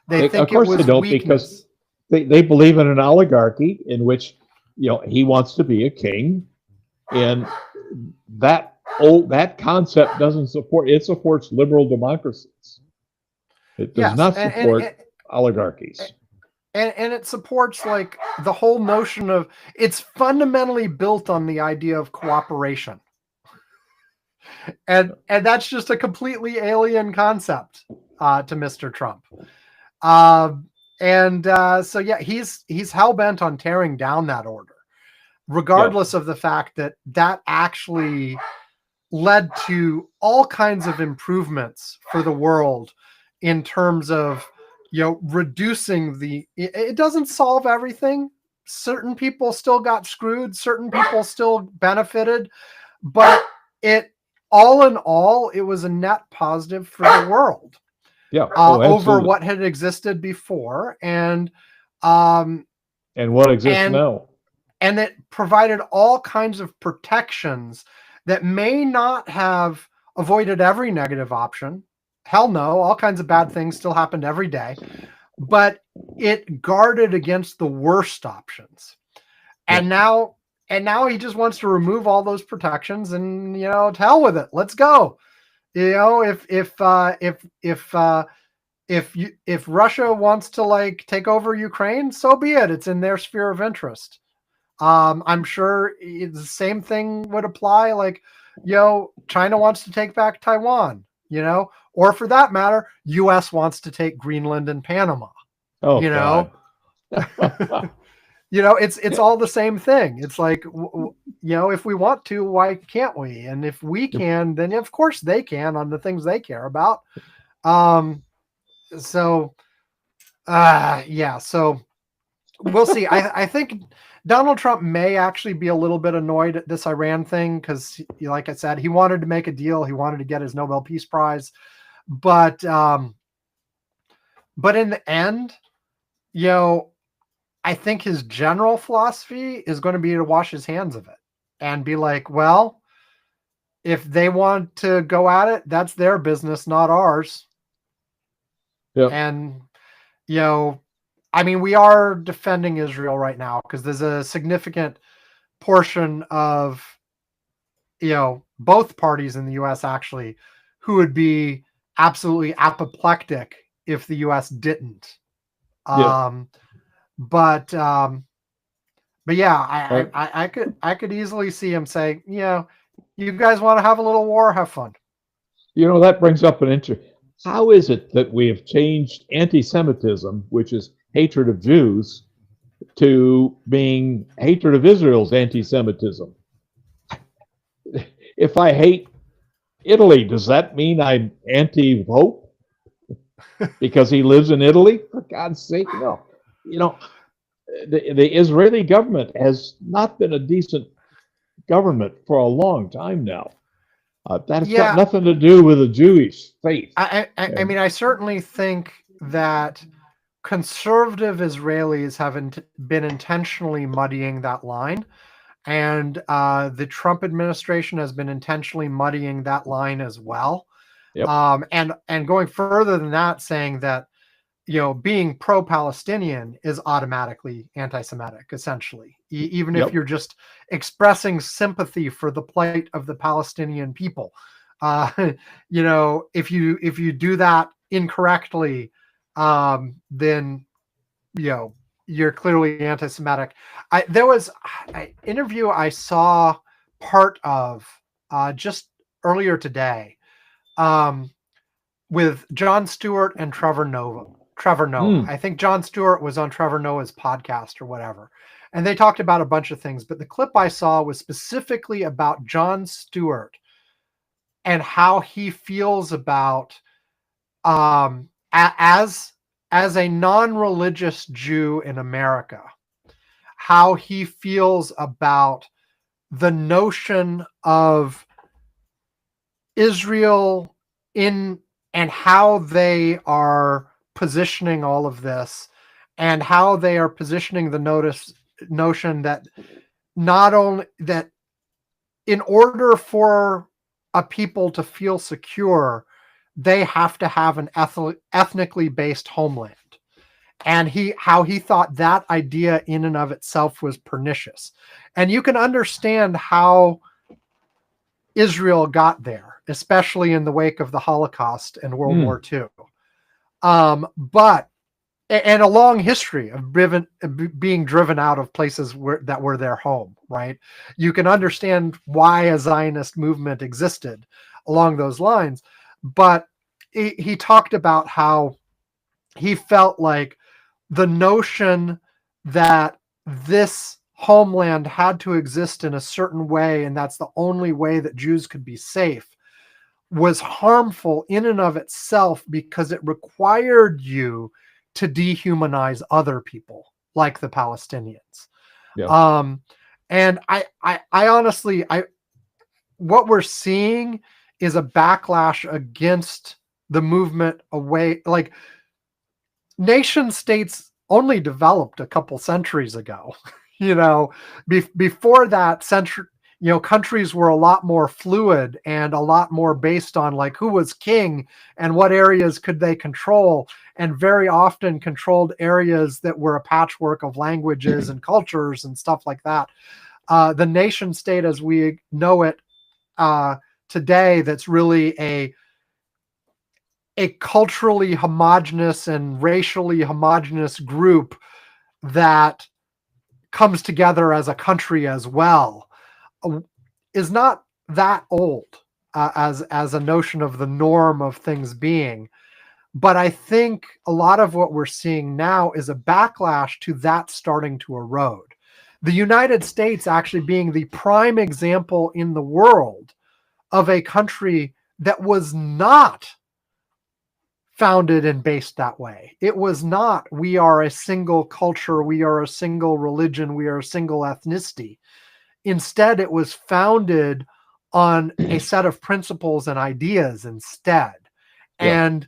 They think it was weakness. Because they believe in an oligarchy in which he wants to be a king, and that concept doesn't support. It supports liberal democracies. It does not support oligarchies. And it supports like the whole notion of it's fundamentally built on the idea of cooperation. And that's just a completely alien concept to Mr. Trump. So yeah, he's hell-bent on tearing down that order, regardless of the fact that actually led to all kinds of improvements for the world in terms of, reducing it doesn't solve everything. Certain people still got screwed, certain people still benefited, but all in all, it was a net positive for the world. Yeah. Over what had existed before, and what exists now. And it provided all kinds of protections that may not have avoided every negative option. Hell no, all kinds of bad things still happened every day, but it guarded against the worst options. And now he just wants to remove all those protections, and to hell with it. Let's go. If Russia wants to take over Ukraine, so be it. It's in their sphere of interest. I'm sure the same thing would apply. China wants to take back Taiwan, or for that matter, U.S. wants to take Greenland and Panama. Oh, God. It's all the same thing. It's like, if we want to, why can't we? And if we can, then of course they can on the things they care about. So we'll see. I think Donald Trump may actually be a little bit annoyed at this Iran thing because, like I said, he wanted to make a deal. He wanted to get his Nobel Peace Prize, but in the end, I think his general philosophy is going to be to wash his hands of it and be like, well, if they want to go at it, that's their business, not ours. Yep. And, we are defending Israel right now because there's a significant portion of, both parties in the U.S. actually who would be absolutely apoplectic if the U.S. didn't. Yeah. But yeah, I could easily see him say, you guys want to have a little war, have fun. That brings up an interesting. How is it that we have changed anti-Semitism, which is hatred of Jews, to being hatred of Israel's anti-Semitism? If I hate Italy, does that mean I'm anti-Pope because he lives in Italy? For God's sake, no. The Israeli government has not been a decent government for a long time now. That's got nothing to do with the Jewish faith. I certainly think that conservative Israelis have been intentionally muddying that line, and the Trump administration has been intentionally muddying that line as well. Yep. And going further than that, saying that being pro-Palestinian is automatically anti-Semitic, essentially, even if you're just expressing sympathy for the plight of the Palestinian people. If you do that incorrectly, then you're clearly anti-Semitic. There was an interview I saw part of just earlier today with Jon Stewart and Trevor Noah. I think Jon Stewart was on Trevor Noah's podcast or whatever. And they talked about a bunch of things, but the clip I saw was specifically about Jon Stewart and how he feels about, as a non-religious Jew in America, how he feels about the notion of Israel and how they are positioning all of this, and how they are positioning the notion that not only that in order for a people to feel secure, they have to have an ethnically based homeland. And how he thought that idea in and of itself was pernicious. And you can understand how Israel got there, especially in the wake of the Holocaust and World War II. But a long history of being driven out of places that were their home, right? You can understand why a Zionist movement existed along those lines. But he talked about how he felt like the notion that this homeland had to exist in a certain way, and that's the only way that Jews could be safe, was harmful in and of itself because it required you to dehumanize other people like the Palestinians. Yeah. And I honestly, what we're seeing is a backlash against the movement away. Like, nation states only developed a couple centuries ago. Before that century, countries were a lot more fluid and a lot more based on like who was king and what areas could they control, and very often controlled areas that were a patchwork of languages and cultures and stuff like that. The nation state as we know it today, that's really a culturally homogenous and racially homogenous group that comes together as a country as well, is not that old as a notion of the norm of things being. But I think a lot of what we're seeing now is a backlash to that starting to erode. The United States actually being the prime example in the world of a country that was not founded and based that way. It was not, we are a single culture, we are a single religion, we are a single ethnicity. Instead, it was founded on a set of principles and ideas instead. Yeah.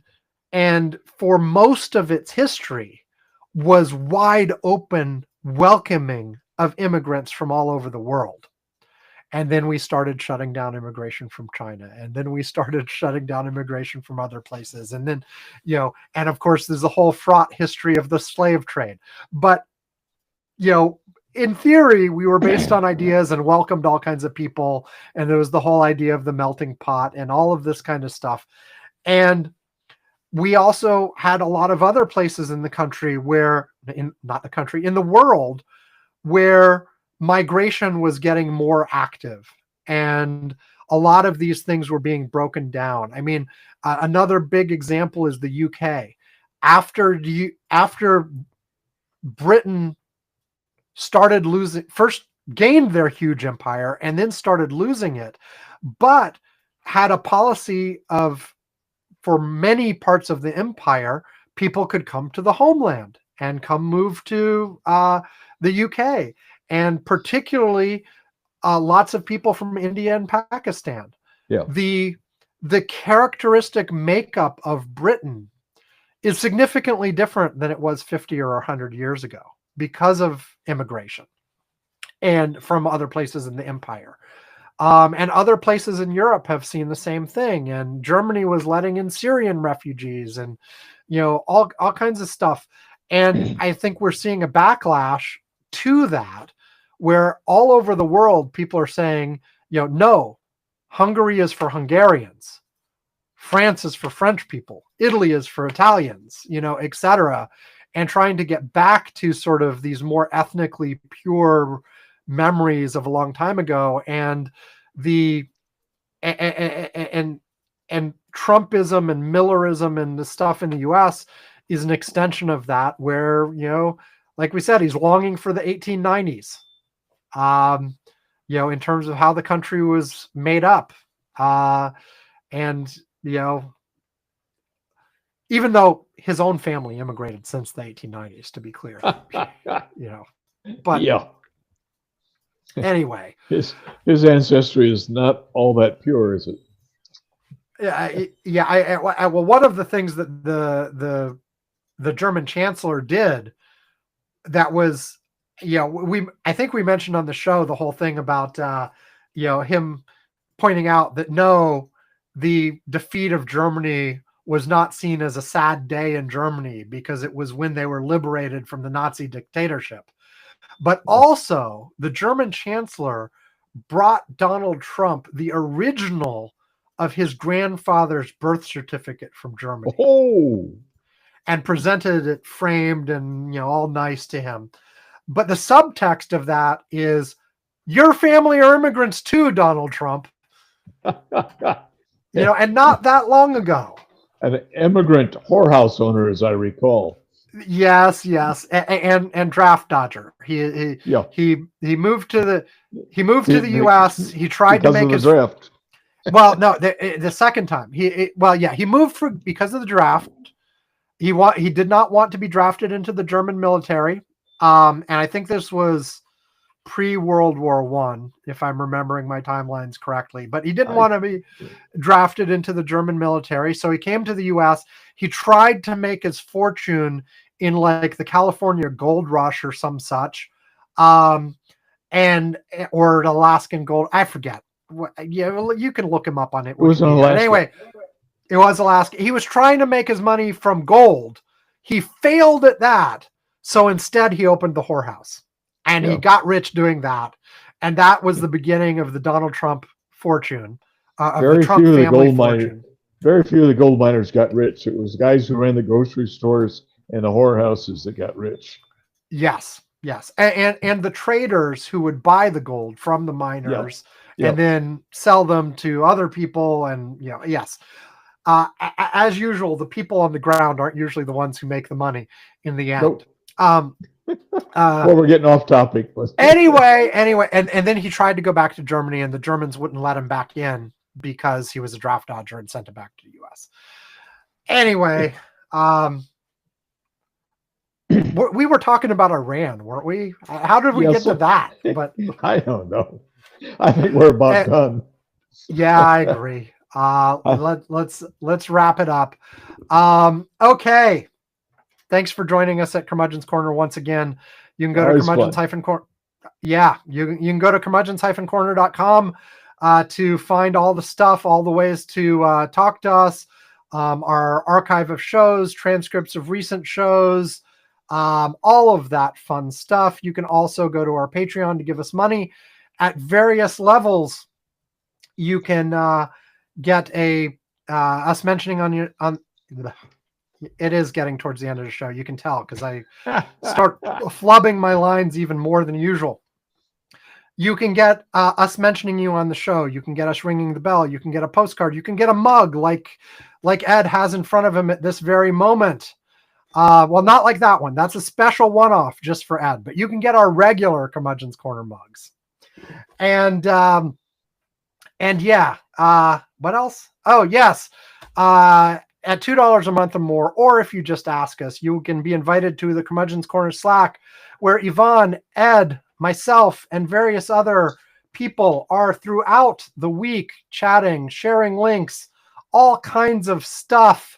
And for most of its history was wide open, welcoming of immigrants from all over the world. And then we started shutting down immigration from China. And then we started shutting down immigration from other places. And then, and of course, there's a whole fraught history of the slave trade. But, in theory, we were based on ideas and welcomed all kinds of people. And there was the whole idea of the melting pot and all of this kind of stuff. And we also had a lot of other places in the country in the world, where migration was getting more active, and a lot of these things were being broken down. I mean, another big example is the UK. After Britain first gained their huge empire and then started losing it, but had a policy of, for many parts of the empire, people could come to the homeland and come move to the UK. And particularly lots of people from India and Pakistan. Yeah. The characteristic makeup of Britain is significantly different than it was 50 or 100 years ago because of immigration and from other places in the empire. And other places in Europe have seen the same thing. And Germany was letting in Syrian refugees and, all kinds of stuff. And I think we're seeing a backlash to that, where all over the world, people are saying, no, Hungary is for Hungarians. France is for French people. Italy is for Italians, etc. And trying to get back to sort of these more ethnically pure memories of a long time ago. And and Trumpism and Millerism and the stuff in the US is an extension of that, where, like we said, he's longing for the 1890s, in terms of how the country was made up. And, even though his own family immigrated since the 1890s, to be clear, but yeah. Anyway, his ancestry is not all that pure, is it? Well, one of the things that the German chancellor did that was, I think we mentioned on the show the whole thing about him pointing out that no, the defeat of Germany was not seen as a sad day in Germany because it was when they were liberated from the Nazi dictatorship. But also, the German chancellor brought Donald Trump the original of his grandfather's birth certificate from Germany. Oh, and presented it framed and, all nice to him. But the subtext of that is, your family are immigrants too, Donald Trump. And not that long ago. An immigrant whorehouse owner, as I recall. Yes, yes, and draft dodger. Yeah, He moved to the Be- U.S. He tried to because of make the his draft. well, no, the second time he moved because of the draft. He did not want to be drafted into the German military, and I think this was pre-World War One, if I'm remembering my timelines correctly. But he didn't want to be drafted into the German military, so he came to the U.S. He tried to make his fortune in like the California gold rush or some such, and or an Alaskan gold. I forget. Yeah, you can look him up on it. It was in Wikipedia. Alaska. Anyway, it was Alaska. He was trying to make his money from gold. He failed at that, so instead he opened the whorehouse, and he got rich doing that. And that was the beginning of the Donald Trump fortune, of the Trump family fortune. Very few of the gold miners got rich. It was the guys who ran the grocery stores and the whorehouses that got rich. Yes, yes, and the traders who would buy the gold from the miners and then sell them to other people, and yes. As usual, the people on the ground aren't usually the ones who make the money in the end. Nope. Well, we're getting off topic. But anyway, and then he tried to go back to Germany, and the Germans wouldn't let him back in because he was a draft dodger and sent him back to the U.S. Anyway, we were talking about Iran, weren't we? How did we get to that? But I don't know. I think we're about done. Yeah, I agree. Let's wrap it up. Okay. Thanks for joining us at Curmudgeon's Corner once again. You can go to curmudgeons-corner. Yeah, you can go to curmudgeons-corner.com to find all the stuff, all the ways to talk to us, our archive of shows, transcripts of recent shows, all of that fun stuff. You can also go to our Patreon to give us money at various levels. You can get us mentioning on it is getting towards the end of the show. You can tell because I start flubbing my lines even more than usual. You can get us mentioning you on the show. You can get us ringing the bell. You can get a postcard. You can get a mug like Ed has in front of him at this very moment. Well, not like that one. That's a special one-off just for Ed. But you can get our regular Curmudgeon's Corner mugs. And yeah, what else? Oh, yes. At $2 a month or more, or if you just ask us, you can be invited to the Curmudgeon's Corner Slack, where Yvonne, Ed, myself, and various other people are throughout the week chatting, sharing links, all kinds of stuff.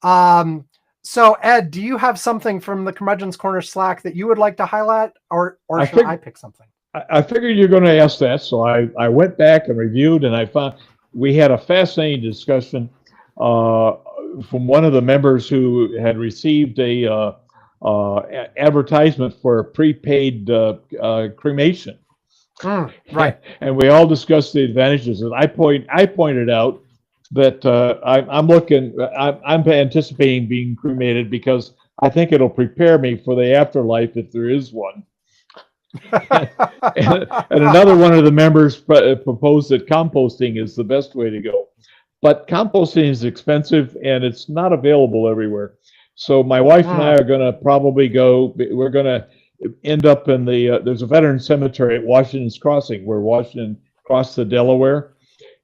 So, Ed, do you have something from the Curmudgeon's Corner Slack that you would like to highlight, or should I pick something? I figured you're going to ask that, so I went back and reviewed, and I found we had a fascinating discussion from one of the members who had received a advertisement for a prepaid cremation. Right. And we all discussed the advantages. And I pointed out that I'm anticipating being cremated because I think it'll prepare me for the afterlife if there is one. and another one of the members proposed that composting is the best way to go. But composting is expensive and it's not available everywhere. So my wife and I are going to probably go. We're going to end up in there's a veteran cemetery at Washington's Crossing where Washington crossed the Delaware.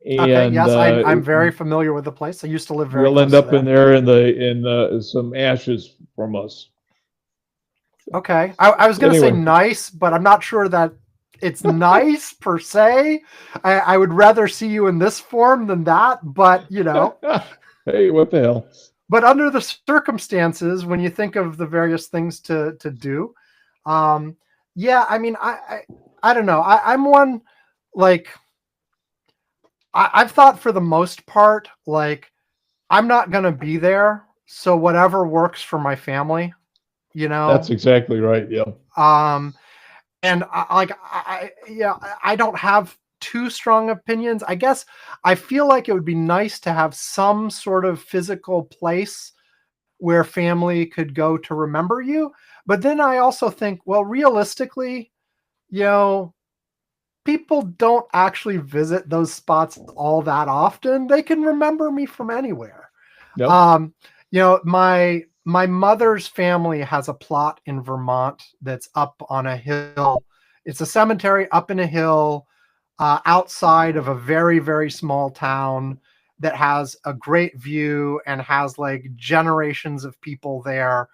And, okay, yes, I'm very familiar with the place. I used to live very close. We'll end up in there in some ashes from us. Okay, I was going to say nice, but I'm not sure that it's nice per se. I would rather see you in this form than that, but Hey, what the hell? But under the circumstances, when you think of the various things to do, yeah, I mean, I don't know. I'm one, like, I've thought for the most part, like, I'm not going to be there. So whatever works for my family, That's exactly right. Yeah. And I don't have too strong opinions. I guess I feel like it would be nice to have some sort of physical place where family could go to remember you. But then I also think, well, realistically, people don't actually visit those spots all that often. They can remember me from anywhere. Yep. My my mother's family has a plot in Vermont that's up on a hill. It's a cemetery up in a hill outside of a very, very small town that has a great view and has like generations of people there.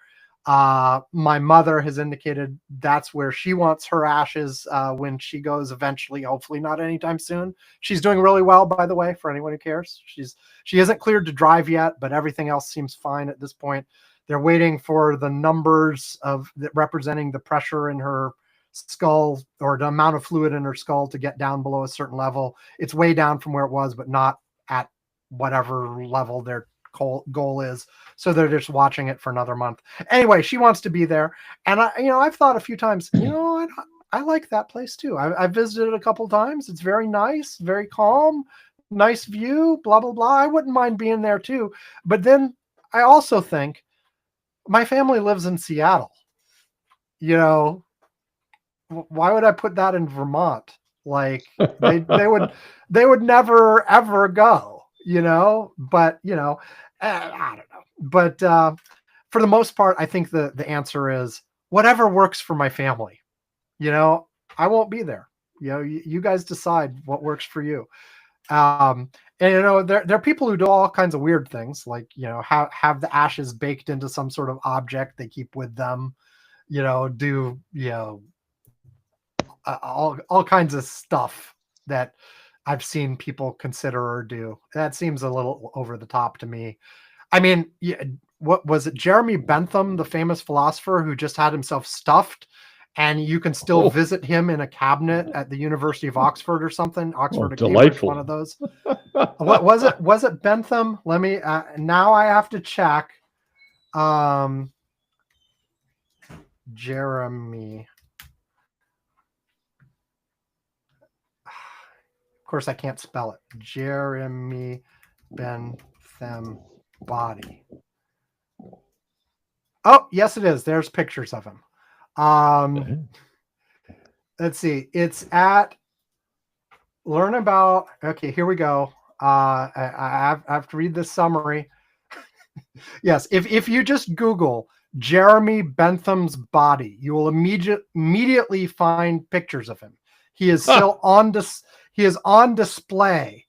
My mother has indicated that's where she wants her ashes when she goes eventually, hopefully not anytime soon. She's doing really well, by the way, for anyone who cares. She isn't cleared to drive yet, but everything else seems fine at this point. They're waiting for the numbers of representing the pressure in her skull or the amount of fluid in her skull to get down below a certain level. It's way down from where it was, but not at whatever level their goal is. So they're just watching it for another month. Anyway, she wants to be there. And I've thought a few times, I like that place too. I've visited it a couple times. It's very nice, very calm, nice view, blah, blah, blah. I wouldn't mind being there too. But then I also think my family lives in Seattle. Why would I put that in Vermont? Like they would never ever go, but I don't know. But for the most part, I think the answer is whatever works for my family. I won't be there. You guys decide what works for you. And there are people who do all kinds of weird things, like have the ashes baked into some sort of object they keep with them. Do all kinds of stuff that I've seen people consider or do. That seems a little over the top to me. I mean, what was it? Jeremy Bentham, the famous philosopher who just had himself stuffed, and you can still visit him in a cabinet at the University of Oxford or something. Oxford or Cambridge, one of those. What was it? Was it Bentham? Let me. Now I have to check. Jeremy. Of course, I can't spell it. Jeremy Bentham body. Oh, yes, it is. There's pictures of him. Let's see. It's at learn about. Okay, here we go. I have to read this summary. Yes, if you just Google Jeremy Bentham's body, you will immediately find pictures of him. He is still He is on display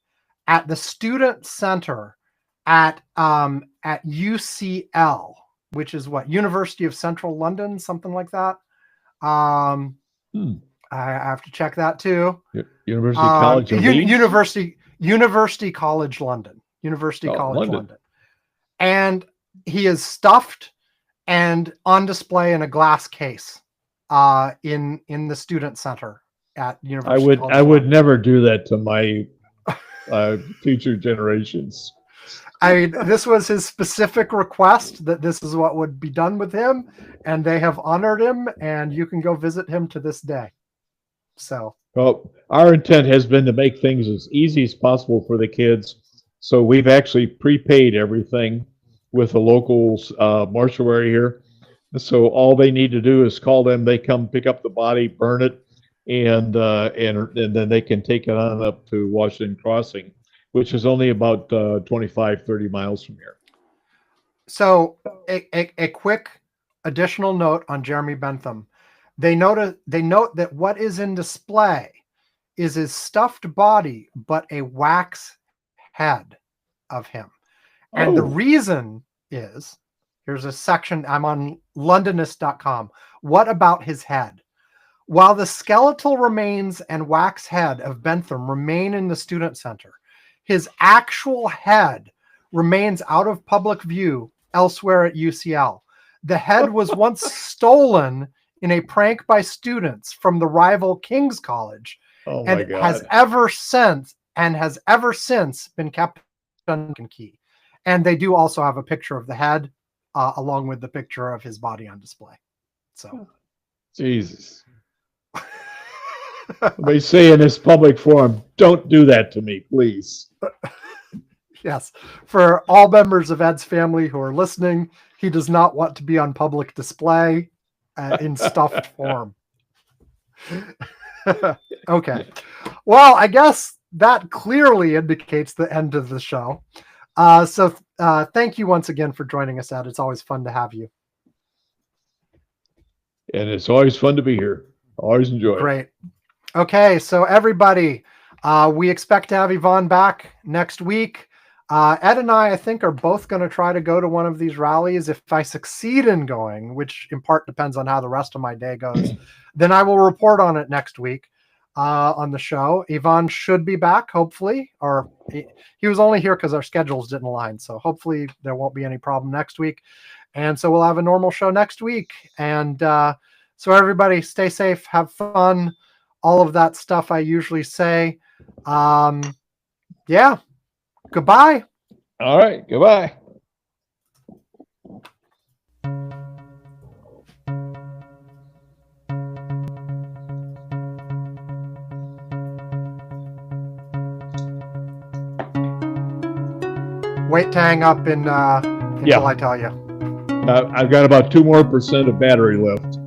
at the Student Center at UCL, which is University of Central London, something like that. I have to check that too. University College of Leeds? University College London. University College London. And he is stuffed and on display in a glass case in the Student Center at University. I would never do that to my future generations. I mean, this was his specific request that this is what would be done with him, and they have honored him, and you can go visit him to this day. So, well, our intent has been to make things as easy as possible for the kids. So we've actually prepaid everything with the local mortuary here. So all they need to do is call them. They come pick up the body, burn it, and then they can take it on up to Washington Crossing, which is only about 25, 30 miles from here. So a quick additional note on Jeremy Bentham. They note that what is in display is his stuffed body, but a wax head of him. And the reason is, here's a section, I'm on Londonist.com. What about his head? While the skeletal remains and wax head of Bentham remain in the Student Center, his actual head remains out of public view elsewhere at UCL. The head was once stolen in a prank by students from the rival King's College, and has ever since been kept on key. And they do also have a picture of the head along with the picture of his body on display. So, Jesus. They say in this public forum, don't do that to me, please. Yes. For all members of Ed's family who are listening, he does not want to be on public display in stuffed form. Okay. Well, I guess that clearly indicates the end of the show. So thank you once again for joining us, Ed. It's always fun to have you. And it's always fun to be here. Always enjoy it. Great. Okay, so everybody, we expect to have Yvonne back next week. Ed and I think, are both going to try to go to one of these rallies. If I succeed in going, which in part depends on how the rest of my day goes, then I will report on it next week on the show. Yvonne should be back, hopefully, or he was only here because our schedules didn't align. So hopefully there won't be any problem next week. And so we'll have a normal show next week. And so everybody stay safe, have fun, all of that stuff I usually say. Yeah. Goodbye. All right. Goodbye. Wait to hang up until I tell you. I've got about 2% more of battery left.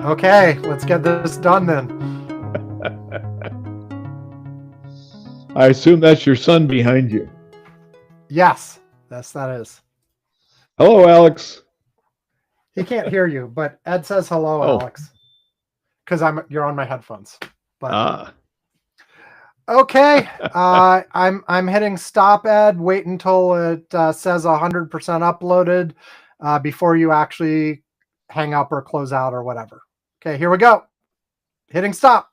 Okay, let's get this done then. I assume that's your son behind you. Yes, that is. Hello, Alex. He can't hear you, but Ed says hello, Oh. Alex, because you're on my headphones. But okay, I'm hitting stop, Ed. Wait until it says 100% uploaded before you actually hang up or close out or whatever. Okay, here we go. Hitting stop.